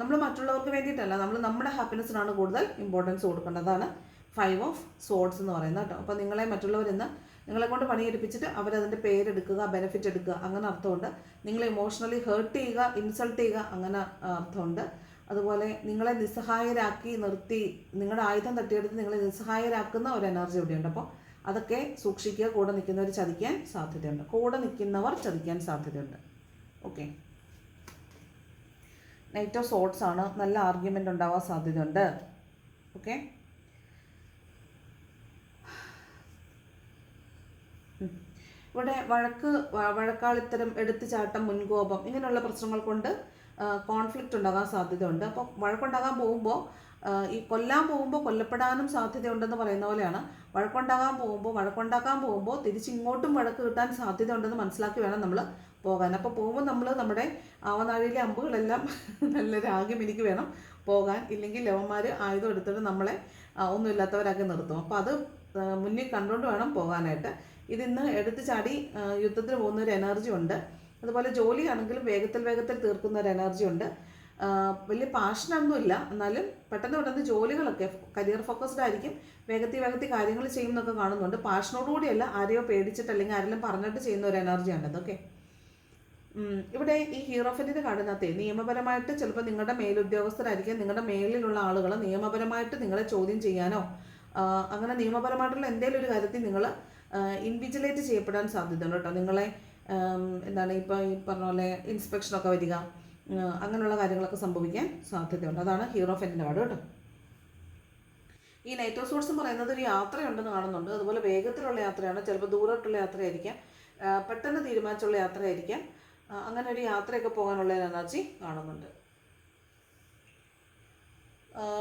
നമ്മൾ മറ്റുള്ളവർക്ക് വേണ്ടിയിട്ടല്ല, നമ്മൾ നമ്മുടെ ഹാപ്പിനെസ്സിനാണ് കൂടുതൽ ഇമ്പോർട്ടൻസ് കൊടുക്കേണ്ടത്. അതാണ് 5 ഓഫ് സോഡ്സ് എന്ന് പറയുന്നത് കേട്ടോ. അപ്പോൾ നിങ്ങളെ കൊണ്ട് പണിയെടുപ്പിച്ചിട്ട് അവരതിൻ്റെ പേരെടുക്കുക, ബെനിഫിറ്റ് എടുക്കുക, അങ്ങനെ അർത്ഥമുണ്ട്. നിങ്ങളെ ഇമോഷണലി ഹേർട്ട് ചെയ്യുക, ഇൻസൾട്ട് ചെയ്യുക, അങ്ങനെ അർത്ഥമുണ്ട്. അതുപോലെ നിങ്ങളെ നിസ്സഹായരാക്കി നിർത്തി, നിങ്ങളുടെ ആയുധം തട്ടിയെടുത്ത് നിങ്ങളെ നിസ്സഹായരാക്കുന്ന ഒരു എനർജി ഇവിടെയുണ്ട്. അപ്പോൾ അതൊക്കെ സൂക്ഷിക്കുക. കൂടെ നിൽക്കുന്നവർ ചതിക്കാൻ സാധ്യതയുണ്ട്. ഓക്കെ, നൈറ്റ് ഓഫ് സോർട്സ് ആണ്. നല്ല ആർഗ്യുമെൻ്റ് ഉണ്ടാവാൻ സാധ്യതയുണ്ട്. ഓക്കെ, ഇവിടെ വഴക്കാളിത്തരം, എടുത്തുചാട്ടം, മുൻകോപം, ഇങ്ങനെയുള്ള പ്രശ്നങ്ങൾ കൊണ്ട് കോൺഫ്ലിക്റ്റ് ഉണ്ടാകാൻ സാധ്യതയുണ്ട്. അപ്പോൾ വഴക്കുണ്ടാകാൻ പോകുമ്പോൾ ഈ കൊല്ലപ്പെടാനും സാധ്യതയുണ്ടെന്ന് പറയുന്ന പോലെയാണ്. വഴക്കുണ്ടാക്കാൻ പോകുമ്പോൾ തിരിച്ചിങ്ങോട്ടും വഴക്ക് കിട്ടാൻ സാധ്യതയുണ്ടെന്ന് മനസ്സിലാക്കി വേണം നമ്മൾ പോകാൻ. അപ്പോൾ പോകുമ്പോൾ നമ്മൾ നമ്മുടെ ആവനാഴിയിലെ അമ്പുകളെല്ലാം നല്ല രാഗമെനിക്ക് വേണം പോകാൻ. ഇല്ലെങ്കിൽ ലവന്മാർ ആയുധം എടുത്തിട്ട് നമ്മളെ ഒന്നുമില്ലാത്തവരാക്കി നിർത്തും. അപ്പോൾ അത് മുന്നിൽ കണ്ടുകൊണ്ട് വേണം പോകാനായിട്ട്. ഇതിന്ന് എടുത്തു ചാടി യുദ്ധത്തിന് പോകുന്ന ഒരു എനർജി ഉണ്ട്. അതുപോലെ ജോലിയാണെങ്കിലും വേഗത്തിൽ തീർക്കുന്ന ഒരു എനർജി ഉണ്ട്. വലിയ പാഷനൊന്നുമില്ല, എന്നാലും പെട്ടെന്ന് ജോലികളൊക്കെ കരിയർ ഫോക്കസ്ഡ് ആയിരിക്കും. വേഗത്തിൽ കാര്യങ്ങൾ ചെയ്യുന്നൊക്കെ കാണുന്നുണ്ട്. പാഷനോടുകൂടിയല്ല, ആരെയോ പേടിച്ചിട്ട് അല്ലെങ്കിൽ ആരെങ്കിലും പറഞ്ഞിട്ട് ചെയ്യുന്ന ഒരു എനർജിയാണ് ഇതൊക്കെ. ഇവിടെ ഈ ഹീറോഫൻറ്റിൻ്റെ കാർഡിനകത്തെ നിയമപരമായിട്ട് ചിലപ്പോൾ നിങ്ങളുടെ മേലുദ്യോഗസ്ഥരായിരിക്കും, നിങ്ങളുടെ മേലിലുള്ള ആളുകൾ നിയമപരമായിട്ട് നിങ്ങളെ ചോദ്യം ചെയ്യാനോ അങ്ങനെ നിയമപരമായിട്ടുള്ള എന്തെങ്കിലും ഒരു കാര്യത്തിൽ നിങ്ങൾ ഇൻവിജിലേറ്റ് ചെയ്യപ്പെടാൻ സാധ്യതയുണ്ട് കേട്ടോ. നിങ്ങളെ ഇപ്പോൾ ഈ പറഞ്ഞ പോലെ ഇൻസ്പെക്ഷനൊക്കെ വരിക, അങ്ങനെയുള്ള കാര്യങ്ങളൊക്കെ സംഭവിക്കാൻ സാധ്യതയുണ്ട്. അതാണ് ഹീറോഫൻറ്റിൻ്റെ കാർഡ് കേട്ടോ. ഈ നൈറ്റ് ഓഫ് സോർട്സ് എന്ന് പറയുന്നത് ഒരു യാത്രയുണ്ടെന്ന് കാണുന്നുണ്ട്. അതുപോലെ വേഗത്തിലുള്ള യാത്രയാണ്, ചിലപ്പോൾ ദൂരത്തുള്ള യാത്രയായിരിക്കാം, പെട്ടെന്ന് തീരുമാനിച്ചുള്ള യാത്രയായിരിക്കാം. അങ്ങനെ ഒരു യാത്രയൊക്കെ പോകാനുള്ള എനർജി കാണുന്നുണ്ട്.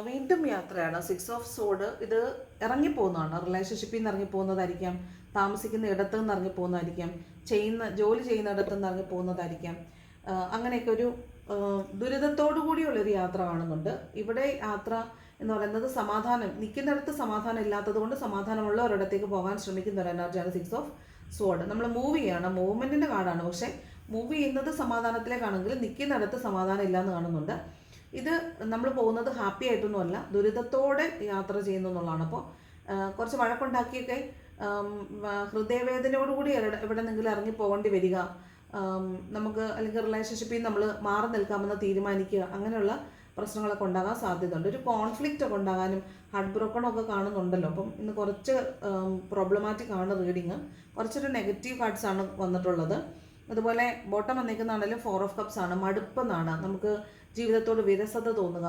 വീണ്ടും യാത്രയാണ്. 6 ഓഫ് സോഡ്. ഇത് ഇറങ്ങിപ്പോകുന്നതാണ്. റിലേഷൻഷിപ്പിൽ നിന്ന് ഇറങ്ങിപ്പോകുന്നതായിരിക്കാം, താമസിക്കുന്ന ഇടത്ത് നിന്ന് ഇറങ്ങിപ്പോകുന്നതായിരിക്കാം, ജോലി ചെയ്യുന്ന ഇടത്ത് നിന്ന് ഇറങ്ങിപ്പോകുന്നതായിരിക്കാം. അങ്ങനെയൊക്കെ ഒരു ദുരിതത്തോടു കൂടിയുള്ളൊരു യാത്ര കാണുന്നുണ്ട്. ഇവിടെ യാത്ര എന്ന് പറയുന്നത് സമാധാനം, നിൽക്കുന്നിടത്ത് സമാധാനം ഇല്ലാത്തത് കൊണ്ട് സമാധാനമുള്ള ഒരിടത്തേക്ക് പോകാൻ ശ്രമിക്കുന്ന ഒരു എനർജിയാണ് 6 ഓഫ് സോഡ്. നമ്മൾ മൂവ് ചെയ്യാണ്, മൂവ്മെൻറ്റിൻ്റെ കാർഡാണ്. പക്ഷേ മൂവ് ചെയ്യുന്നത് സമാധാനത്തിലേക്കാണെങ്കിൽ നിൽക്കുന്നിടത്ത് സമാധാനം ഇല്ലയെന്ന് കാണുന്നുണ്ട്. ഇത് നമ്മൾ പോകുന്നത് ഹാപ്പി ആയിട്ടൊന്നുമല്ല, ദുരിതത്തോടെ യാത്ര ചെയ്യുന്നു എന്നുള്ളതാണ്. അപ്പോൾ കുറച്ച് വഴക്കുണ്ടാക്കിയൊക്കെ ഹൃദയവേദനയോടുകൂടി എവിടെന്നെങ്കിലും ഇറങ്ങി പോകേണ്ടി വരിക, നമുക്ക് അല്ലെങ്കിൽ റിലേഷൻഷിപ്പിൽ നമ്മൾ മാറി നിൽക്കാമെന്ന് തീരുമാനിക്കുക, അങ്ങനെയുള്ള പ്രശ്നങ്ങളൊക്കെ ഉണ്ടാകാൻ സാധ്യതയുണ്ട്. ഒരു കോൺഫ്ലിക്റ്റ് ഒക്കെ ഉണ്ടാകാനും ഹാർട്ട് ബ്രോക്കണൊക്കെ കാണുന്നുണ്ടല്ലോ. അപ്പം ഇന്ന് കുറച്ച് പ്രോബ്ലമാറ്റിക് ആണ് റീഡിങ്. കുറച്ചൊരു നെഗറ്റീവ് കാർഡ്സ് ആണ് വന്നിട്ടുള്ളത്. അതുപോലെ ബോട്ടം വന്നിരിക്കുന്നതാണെങ്കിലും 4 ഓഫ് കപ്സ് ആണ്. മടുപ്പെന്നാണ്, നമുക്ക് ജീവിതത്തോട് വിരസത തോന്നുക,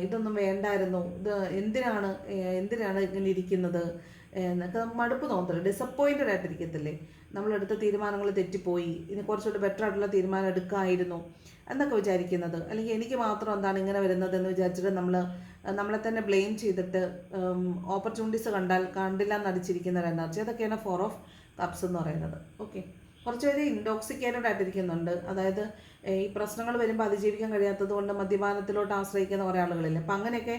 ഇതൊന്നും വേണ്ടായിരുന്നു, ഇത് എന്തിനാണ് ഇങ്ങനെ ഇരിക്കുന്നത് എന്നൊക്കെ മടുപ്പ് തോന്നത്തില്ല. ഡിസപ്പോയിൻറ്റഡ് ആയിട്ടിരിക്കത്തില്ലേ, നമ്മളെടുത്ത തീരുമാനങ്ങൾ തെറ്റിപ്പോയി, ഇനി കുറച്ചുകൂടി ബെറ്റർ ആയിട്ടുള്ള തീരുമാനം എടുക്കാമായിരുന്നു എന്നൊക്കെ വിചാരിക്കുന്നത്. അല്ലെങ്കിൽ എനിക്ക് മാത്രം എന്താണ് ഇങ്ങനെ വരുന്നതെന്ന് വിചാരിച്ചിട്ട് നമ്മളെ തന്നെ ബ്ലെയിം ചെയ്തിട്ട് ഓപ്പർച്യൂണിറ്റീസ് കണ്ടില്ല എന്നടിച്ചിരിക്കുന്ന ഒരു എനർജി, അതൊക്കെയാണ് 4 ഓഫ് കപ്സ് എന്ന് പറയുന്നത്. ഓക്കെ, കുറച്ച് പേര് ഇൻടോക്സിക്കേറ്റഡ് ആയിട്ടിരിക്കുന്നുണ്ട്. അതായത് ഈ പ്രശ്നങ്ങൾ വരുമ്പോൾ അതിജീവിക്കാൻ കഴിയാത്തത് കൊണ്ട് മദ്യപാനത്തിലോട്ട് ആശ്രയിക്കുന്ന കുറേ ആളുകളില്ലേ. അപ്പം അങ്ങനെയൊക്കെ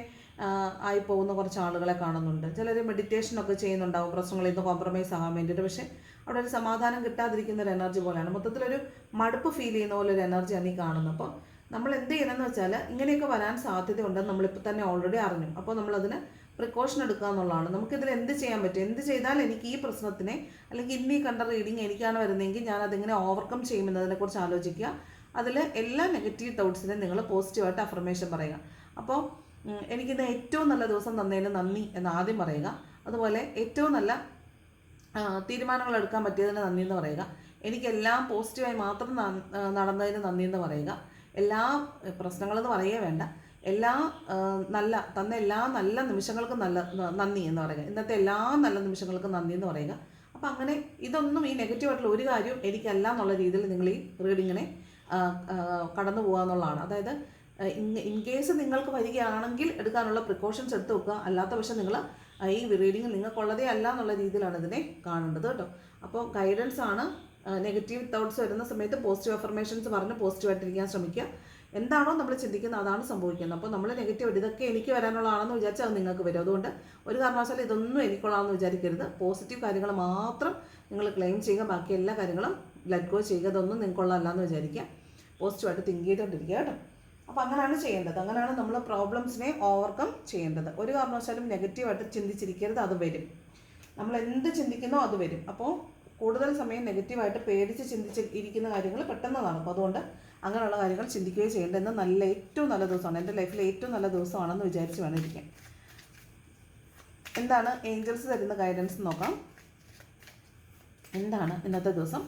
ആയി പോകുന്ന കുറച്ച് ആളുകളെ കാണുന്നുണ്ട്. ചിലർ മെഡിറ്റേഷനൊക്കെ ചെയ്യുന്നുണ്ടാവും പ്രശ്നങ്ങളിൽ നിന്ന് കോംപ്രമൈസ് ആകാൻ വേണ്ടിയിട്ട്. പക്ഷേ അവിടെ ഒരു സമാധാനം കിട്ടാതിരിക്കുന്ന ഒരു എനർജി പോലെയാണ്. മൊത്തത്തിലൊരു മടുപ്പ് ഫീൽ ചെയ്യുന്ന പോലെ ഒരു എനർജിയാണ് ഈ കാണുന്നത്. അപ്പോൾ നമ്മൾ എന്ത് ചെയ്യണമെന്ന് വെച്ചാൽ, ഇങ്ങനെയൊക്കെ വരാൻ സാധ്യതയുണ്ടെന്ന് നമ്മളിപ്പോൾ തന്നെ ഓൾറെഡി അറിഞ്ഞു. അപ്പോൾ നമ്മളതിന് പ്രിക്കോഷൻ എടുക്കുക എന്നുള്ളതാണ്. നമുക്കിതിൽ എന്ത് ചെയ്യാൻ പറ്റും, എന്ത് ചെയ്താൽ എനിക്ക് ഈ പ്രശ്നത്തിനെ, അല്ലെങ്കിൽ ഇന്ന് ഈ കണ്ട റീഡിങ് എനിക്കാണ് വരുന്നതെങ്കിൽ ഞാൻ അതിങ്ങനെ ഓവർകം ചെയ്യുമെന്നതിനെക്കുറിച്ച് ആലോചിക്കുക. അതിൽ എല്ലാ നെഗറ്റീവ് തോട്ട്സിനെയും നിങ്ങൾ പോസിറ്റീവായിട്ട് അഫർമേഷൻ പറയുക. അപ്പോൾ എനിക്കിന്ന് ഏറ്റവും നല്ല ദിവസം തന്നതിന് നന്ദി എന്ന് ആദ്യം പറയുക. അതുപോലെ ഏറ്റവും നല്ല തീരുമാനങ്ങൾ എടുക്കാൻ പറ്റിയതിന് നന്ദി എന്ന് പറയുക. എനിക്കെല്ലാം പോസിറ്റീവായി മാത്രം നടന്നതിന് നന്ദി എന്ന് പറയുക. എല്ലാ പ്രശ്നങ്ങളെന്ന് പറയേ വേണ്ട, എല്ലാ എല്ലാ നല്ല നിമിഷങ്ങൾക്കും നന്ദി എന്ന് പറയുക. ഇന്നത്തെ എല്ലാ നല്ല നിമിഷങ്ങൾക്കും നന്ദി എന്ന് പറയുക. അപ്പം അങ്ങനെ ഇതൊന്നും, ഈ നെഗറ്റീവായിട്ടുള്ള ഒരു കാര്യവും എനിക്കല്ല എന്നുള്ള രീതിയിൽ നിങ്ങൾ ഈ റീഡിങ്ങിനെ കടന്നു പോകുക എന്നുള്ളതാണ്. അതായത് ഇൻ കേസ് നിങ്ങൾക്ക് വരികയാണെങ്കിൽ എടുക്കാനുള്ള പ്രിക്കോഷൻസ് എടുത്ത് വെക്കുക. അല്ലാത്ത പക്ഷം നിങ്ങൾ ഈ റീഡിങ് നിങ്ങൾക്കുള്ളതേ അല്ല എന്നുള്ള രീതിയിലാണ് ഇതിനെ കാണേണ്ടത് കേട്ടോ. അപ്പോൾ ഗൈഡൻസ് ആണ്. നെഗറ്റീവ് തോട്ട്സ് വരുന്ന സമയത്ത് പോസിറ്റീവ് അഫർമേഷൻസ് പറഞ്ഞ് പോസിറ്റീവായിട്ടിരിക്കാൻ ശ്രമിക്കുക. എന്താണോ നമ്മൾ ചിന്തിക്കുന്നത് അതാണ് സംഭവിക്കുന്നത്. അപ്പോൾ നമ്മൾ നെഗറ്റീവ് ഇതൊക്കെ എനിക്ക് വരാനുള്ളതാണെന്ന് വിചാരിച്ചാൽ അത് നിങ്ങൾക്ക് വരും. അതുകൊണ്ട് ഒരു കാരണവശാലും ഇതൊന്നും എനിക്കുള്ളതാണെന്ന് വിചാരിക്കരുത്. പോസിറ്റീവ് കാര്യങ്ങൾ മാത്രം നിങ്ങൾ ക്ലെയിം ചെയ്യുക, ബാക്കി എല്ലാ കാര്യങ്ങളും ലെറ്റ് ഗോ ചെയ്യുക. ഇതൊന്നും നിങ്ങൾക്കുള്ളതല്ല എന്ന് വിചാരിക്കുക. പോസിറ്റീവായിട്ട് തിങ്ക് ചെയ്തുകൊണ്ടിരിക്കുക കേട്ടോ. അപ്പോൾ അങ്ങനെയാണ് ചെയ്യേണ്ടത്. അങ്ങനെയാണ് നമ്മൾ പ്രോബ്ലംസിനെ ഓവർകം ചെയ്യേണ്ടത്. ഒരു കാരണവശാലും നെഗറ്റീവായിട്ട് ചിന്തിച്ചിരിക്കരുത്, അത് വരും. നമ്മൾ എന്ത് ചിന്തിക്കുന്നോ അത് വരും. അപ്പോൾ കൂടുതൽ സമയം നെഗറ്റീവായിട്ട് പേടിച്ച് ചിന്തിച്ച് ഇരിക്കുന്ന കാര്യങ്ങൾ പെട്ടെന്ന് നടക്കും. അതുകൊണ്ട് അങ്ങനെയുള്ള കാര്യങ്ങൾ ചിന്തിക്കുകയും ചെയ്യേണ്ടതെന്ന് ഏറ്റവും നല്ല ദിവസമാണ്. എൻ്റെ ലൈഫിലെ ഏറ്റവും നല്ല ദിവസമാണെന്ന് വിചാരിച്ച് വേണം ഇരിക്കാൻ. എന്താണ് ഏഞ്ചൽസ് തരുന്ന ഗൈഡൻസ് നോക്കാം. എന്താണ് ഇന്നത്തെ ദിവസം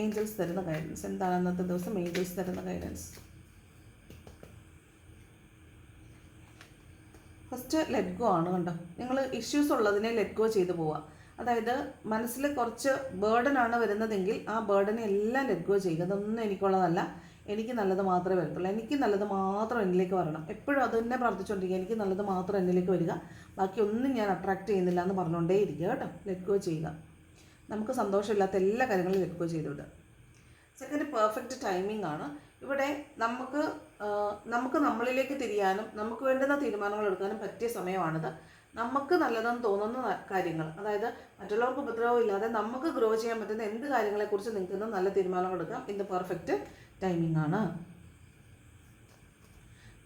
ഏഞ്ചൽസ് തരുന്ന ഗൈഡൻസ്? എന്താണ് ഇന്നത്തെ ദിവസം ഏഞ്ചൽസ് തരുന്ന ഗൈഡൻസ്? ഫസ്റ്റ് ലെറ്റ് ഗോ ആണ്. കണ്ടോ, നിങ്ങൾ ഇഷ്യൂസ് ഉള്ളതിനെ ലെറ്റ് ഗോ ചെയ്ത് പോവുക. അതായത് മനസ്സിൽ കുറച്ച് ബേർഡനാണ് വരുന്നതെങ്കിൽ ആ ബേർഡനെ എല്ലാം ലെറ്റ് ഗോ ചെയ്യുക. അതൊന്നും എനിക്കുള്ളതല്ല, എനിക്ക് നല്ലത് മാത്രമേ വരത്തുള്ളൂ, എനിക്ക് നല്ലത് മാത്രം എന്നിലേക്ക് വരണം. എപ്പോഴും അത് തന്നെ പ്രാർത്ഥിച്ചുകൊണ്ടിരിക്കുക, എനിക്ക് നല്ലത് മാത്രം എന്നിലേക്ക് വരിക, ബാക്കി ഒന്നും ഞാൻ അട്രാക്ട് ചെയ്യുന്നില്ല എന്ന് പറഞ്ഞുകൊണ്ടേ ഇരിക്കുക കേട്ടോ. ലെറ്റ് ഗോ ചെയ്യുക. നമുക്ക് സന്തോഷമില്ലാത്ത എല്ലാ കാര്യങ്ങളും ലെറ്റ് ഗോ ചെയ്തുവിടുക. സെക്കൻഡ്, പെർഫെക്റ്റ് ടൈമിംഗ് ആണ്. ഇവിടെ നമുക്ക് നമ്മളിലേക്ക് തിരിയാനും നമുക്ക് വേണ്ടുന്ന തീരുമാനങ്ങൾ എടുക്കാനും പറ്റിയ സമയമാണിത്. നമുക്ക് നല്ലതെന്ന് തോന്നുന്ന കാര്യങ്ങൾ, അതായത് മറ്റുള്ളവർക്ക് ഉപദ്രവം ഇല്ലാതെ നമുക്ക് ഗ്രോ ചെയ്യാൻ പറ്റുന്ന എന്ത് കാര്യങ്ങളെക്കുറിച്ച് നിങ്ങൾക്ക് നല്ല തീരുമാനങ്ങൾ എടുക്കാം. ഇന്ന് പെർഫെക്റ്റ് ടൈമിംഗ് ആണ്.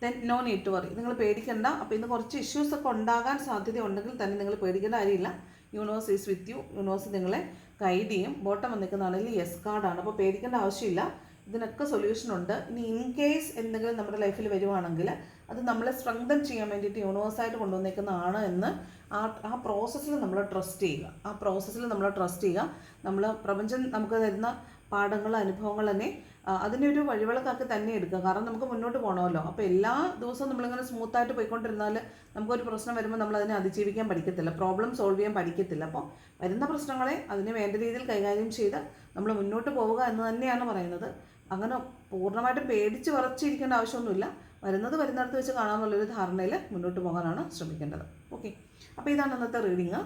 Then no need to worry, നിങ്ങൾ പേടിക്കണ്ട. അപ്പോൾ ഇന്ന് കുറച്ച് ഇഷ്യൂസൊക്കെ ഉണ്ടാകാൻ സാധ്യതയുണ്ടെങ്കിൽ തന്നെ നിങ്ങൾ പേടിക്കേണ്ട കാര്യമില്ല. Universe is with you. Universe നിങ്ങളെ ഗൈഡ് ചെയ്യും. ബോട്ടം വന്നിരിക്കുന്നതാണെങ്കിൽ യെസ് കാർഡാണ്. അപ്പോൾ പേടിക്കേണ്ട ആവശ്യമില്ല, ഇതിനൊക്കെ സൊല്യൂഷൻ ഉണ്ട്. ഇനി ഇൻ കേസ് എന്തെങ്കിലും നമ്മുടെ ലൈഫിൽ വരുവാണെങ്കിൽ അത് നമ്മളെ സ്ട്രെങ്തൻ ചെയ്യാൻ വേണ്ടിയിട്ട് യൂണിവേഴ്സായിട്ട് കൊണ്ടുവന്നേക്കുന്നതാണ് എന്ന് ആ പ്രോസസ്സിൽ നമ്മൾ ട്രസ്റ്റ് ചെയ്യുക. നമ്മൾ പ്രപഞ്ചം നമുക്ക് തരുന്ന പാഠങ്ങൾ, അനുഭവങ്ങൾ തന്നെ അതിനൊരു വഴിവിളക്കാക്കി തന്നെ എടുക്കുക. കാരണം നമുക്ക് മുന്നോട്ട് പോകണമല്ലോ. അപ്പോൾ എല്ലാ ദിവസവും നമ്മളിങ്ങനെ സ്മൂത്തായിട്ട് പോയിക്കൊണ്ടിരുന്നാൽ നമുക്കൊരു പ്രശ്നം വരുമ്പോൾ നമ്മൾ അതിനെ അതിജീവിക്കാൻ പഠിക്കത്തില്ല, പ്രോബ്ലം സോൾവ് ചെയ്യാൻ പഠിക്കത്തില്ല. അപ്പോൾ വരുന്ന പ്രശ്നങ്ങളെ അതിന് വേണ്ട രീതിയിൽ കൈകാര്യം ചെയ്ത് നമ്മൾ മുന്നോട്ട് പോവുക എന്ന് തന്നെയാണ് പറയുന്നത്. അങ്ങനെ പൂർണ്ണമായിട്ടും പേടിച്ച് വിറച്ചിരിക്കേണ്ട ആവശ്യമൊന്നുമില്ല. വരുന്നിടത്ത് വെച്ച് കാണാമെന്നുള്ളൊരു ധാരണയിൽ മുന്നോട്ട് പോകാനാണ് ശ്രമിക്കേണ്ടത്. ഓക്കെ, അപ്പോൾ ഇതാണ് ഇന്നത്തെ റീഡിങ്.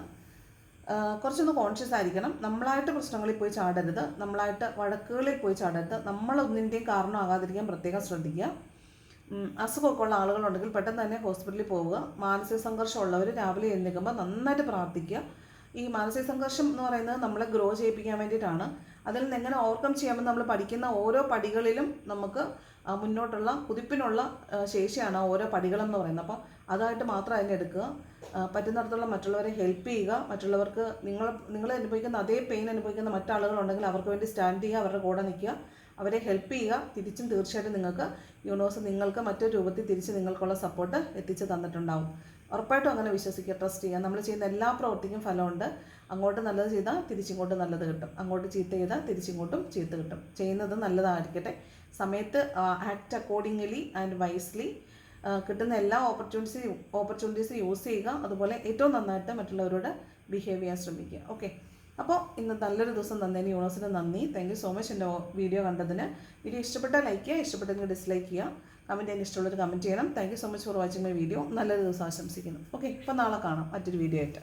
കുറച്ചൊന്ന് കോൺഷ്യസ് ആയിരിക്കണം. നമ്മളായിട്ട് പ്രശ്നങ്ങളിൽ പോയി ചാടരുത്, നമ്മളായിട്ട് വഴക്കുകളിൽ പോയി ചാടരുത്. നമ്മളൊന്നിൻ്റെയും കാരണമാകാതിരിക്കാൻ പ്രത്യേകം ശ്രദ്ധിക്കുക. അസുഖമൊക്കെ ഉള്ള ആളുകളുണ്ടെങ്കിൽ പെട്ടെന്ന് തന്നെ ഹോസ്പിറ്റലിൽ പോവുക. മാനസിക സംഘർഷമുള്ളവർ രാവിലെ എഴുന്നേൽക്കുമ്പോൾ നന്നായിട്ട് പ്രാർത്ഥിക്കുക. ഈ മാനസിക സംഘർഷം എന്ന് പറയുന്നത് നമ്മളെ ഗ്രോ ചെയ്യിപ്പിക്കാൻ വേണ്ടിയിട്ടാണ്. അതിൽ നിന്ന് എങ്ങനെ ഓവർകം ചെയ്യാമെന്ന് നമ്മൾ പഠിക്കുന്ന ഓരോ പടികളിലും നമുക്ക് മുന്നോട്ടുള്ള കുതിപ്പിനുള്ള ശേഷിയാണ് ഓരോ പടികളെന്ന് പറയുന്നത്. അപ്പോൾ അതായിട്ട് മാത്രം അതിനെ എടുക്കുക. പറ്റുന്നിടത്തുള്ള മറ്റുള്ളവരെ ഹെൽപ്പ് ചെയ്യുക. മറ്റുള്ളവർക്ക് നിങ്ങൾ അനുഭവിക്കുന്ന അതേ പെയിൻ അനുഭവിക്കുന്ന മറ്റാളുകളുണ്ടെങ്കിൽ അവർക്ക് വേണ്ടി സ്റ്റാൻഡ് ചെയ്യുക, അവരുടെ കൂടെ നിൽക്കുക. അവരെ ഹെൽപ്പ് ചെയ്യുക. തിരിച്ചും തീർച്ചയായിട്ടും നിങ്ങൾക്ക് യൂണിവേഴ്സ് നിങ്ങൾക്ക് മറ്റൊരു രൂപത്തിൽ തിരിച്ച് നിങ്ങൾക്കുള്ള സപ്പോർട്ട് എത്തിച്ച് തന്നിട്ടുണ്ടാവും. ഉറപ്പായിട്ടും അങ്ങനെ വിശ്വസിക്കുക, ട്രസ്റ്റ് ചെയ്യുക. നമ്മൾ ചെയ്യുന്ന എല്ലാ പ്രവൃത്തിക്കും ഫലമുണ്ട്. അങ്ങോട്ട് നല്ലത് ചെയ്താൽ തിരിച്ചിങ്ങോട്ട് നല്ലത് കിട്ടും, അങ്ങോട്ട് ചീത്ത ചെയ്താൽ തിരിച്ചിങ്ങോട്ടും ചീത്ത കിട്ടും. ചെയ്യുന്നത് നല്ലതായിരിക്കട്ടെ. സമയത്ത് ആക്ട് അക്കോർഡിംഗ്ലി ആൻഡ് വൈസ്ലി. കിട്ടുന്ന എല്ലാ ഓപ്പർച്യൂണിറ്റീസ് യൂസ് ചെയ്യുക. അതുപോലെ ഏറ്റവും നന്നായിട്ട് മറ്റുള്ളവരോട് ബിഹേവ് ചെയ്യാൻ ശ്രമിക്കുക. ഓക്കെ, അപ്പോൾ ഇന്ന് നല്ലൊരു ദിവസം തന്നതിന് യൂണിവേഴ്സിന് നന്ദി. താങ്ക് യു സോ മച്ച് എൻ്റെ വീഡിയോ കണ്ടതിന്. വീഡിയോ ഇഷ്ടപ്പെട്ടാൽ ലൈക്ക് ചെയ്യുക, ഇഷ്ടപ്പെട്ടെങ്കിൽ ഡിസ്ലൈക്ക് ചെയ്യുക. കമൻറ്റ് ചെയ്യാൻ ഇഷ്ടമുള്ളൊരു കമൻറ്റ് ചെയ്യണം. Thank you so much for watching my video. നല്ലൊരു ദിവസം ആശംസിക്കുന്നു. ഓക്കെ, ഇപ്പോൾ നാളെ കാണാം മറ്റൊരു വീഡിയോ ആയിട്ട്.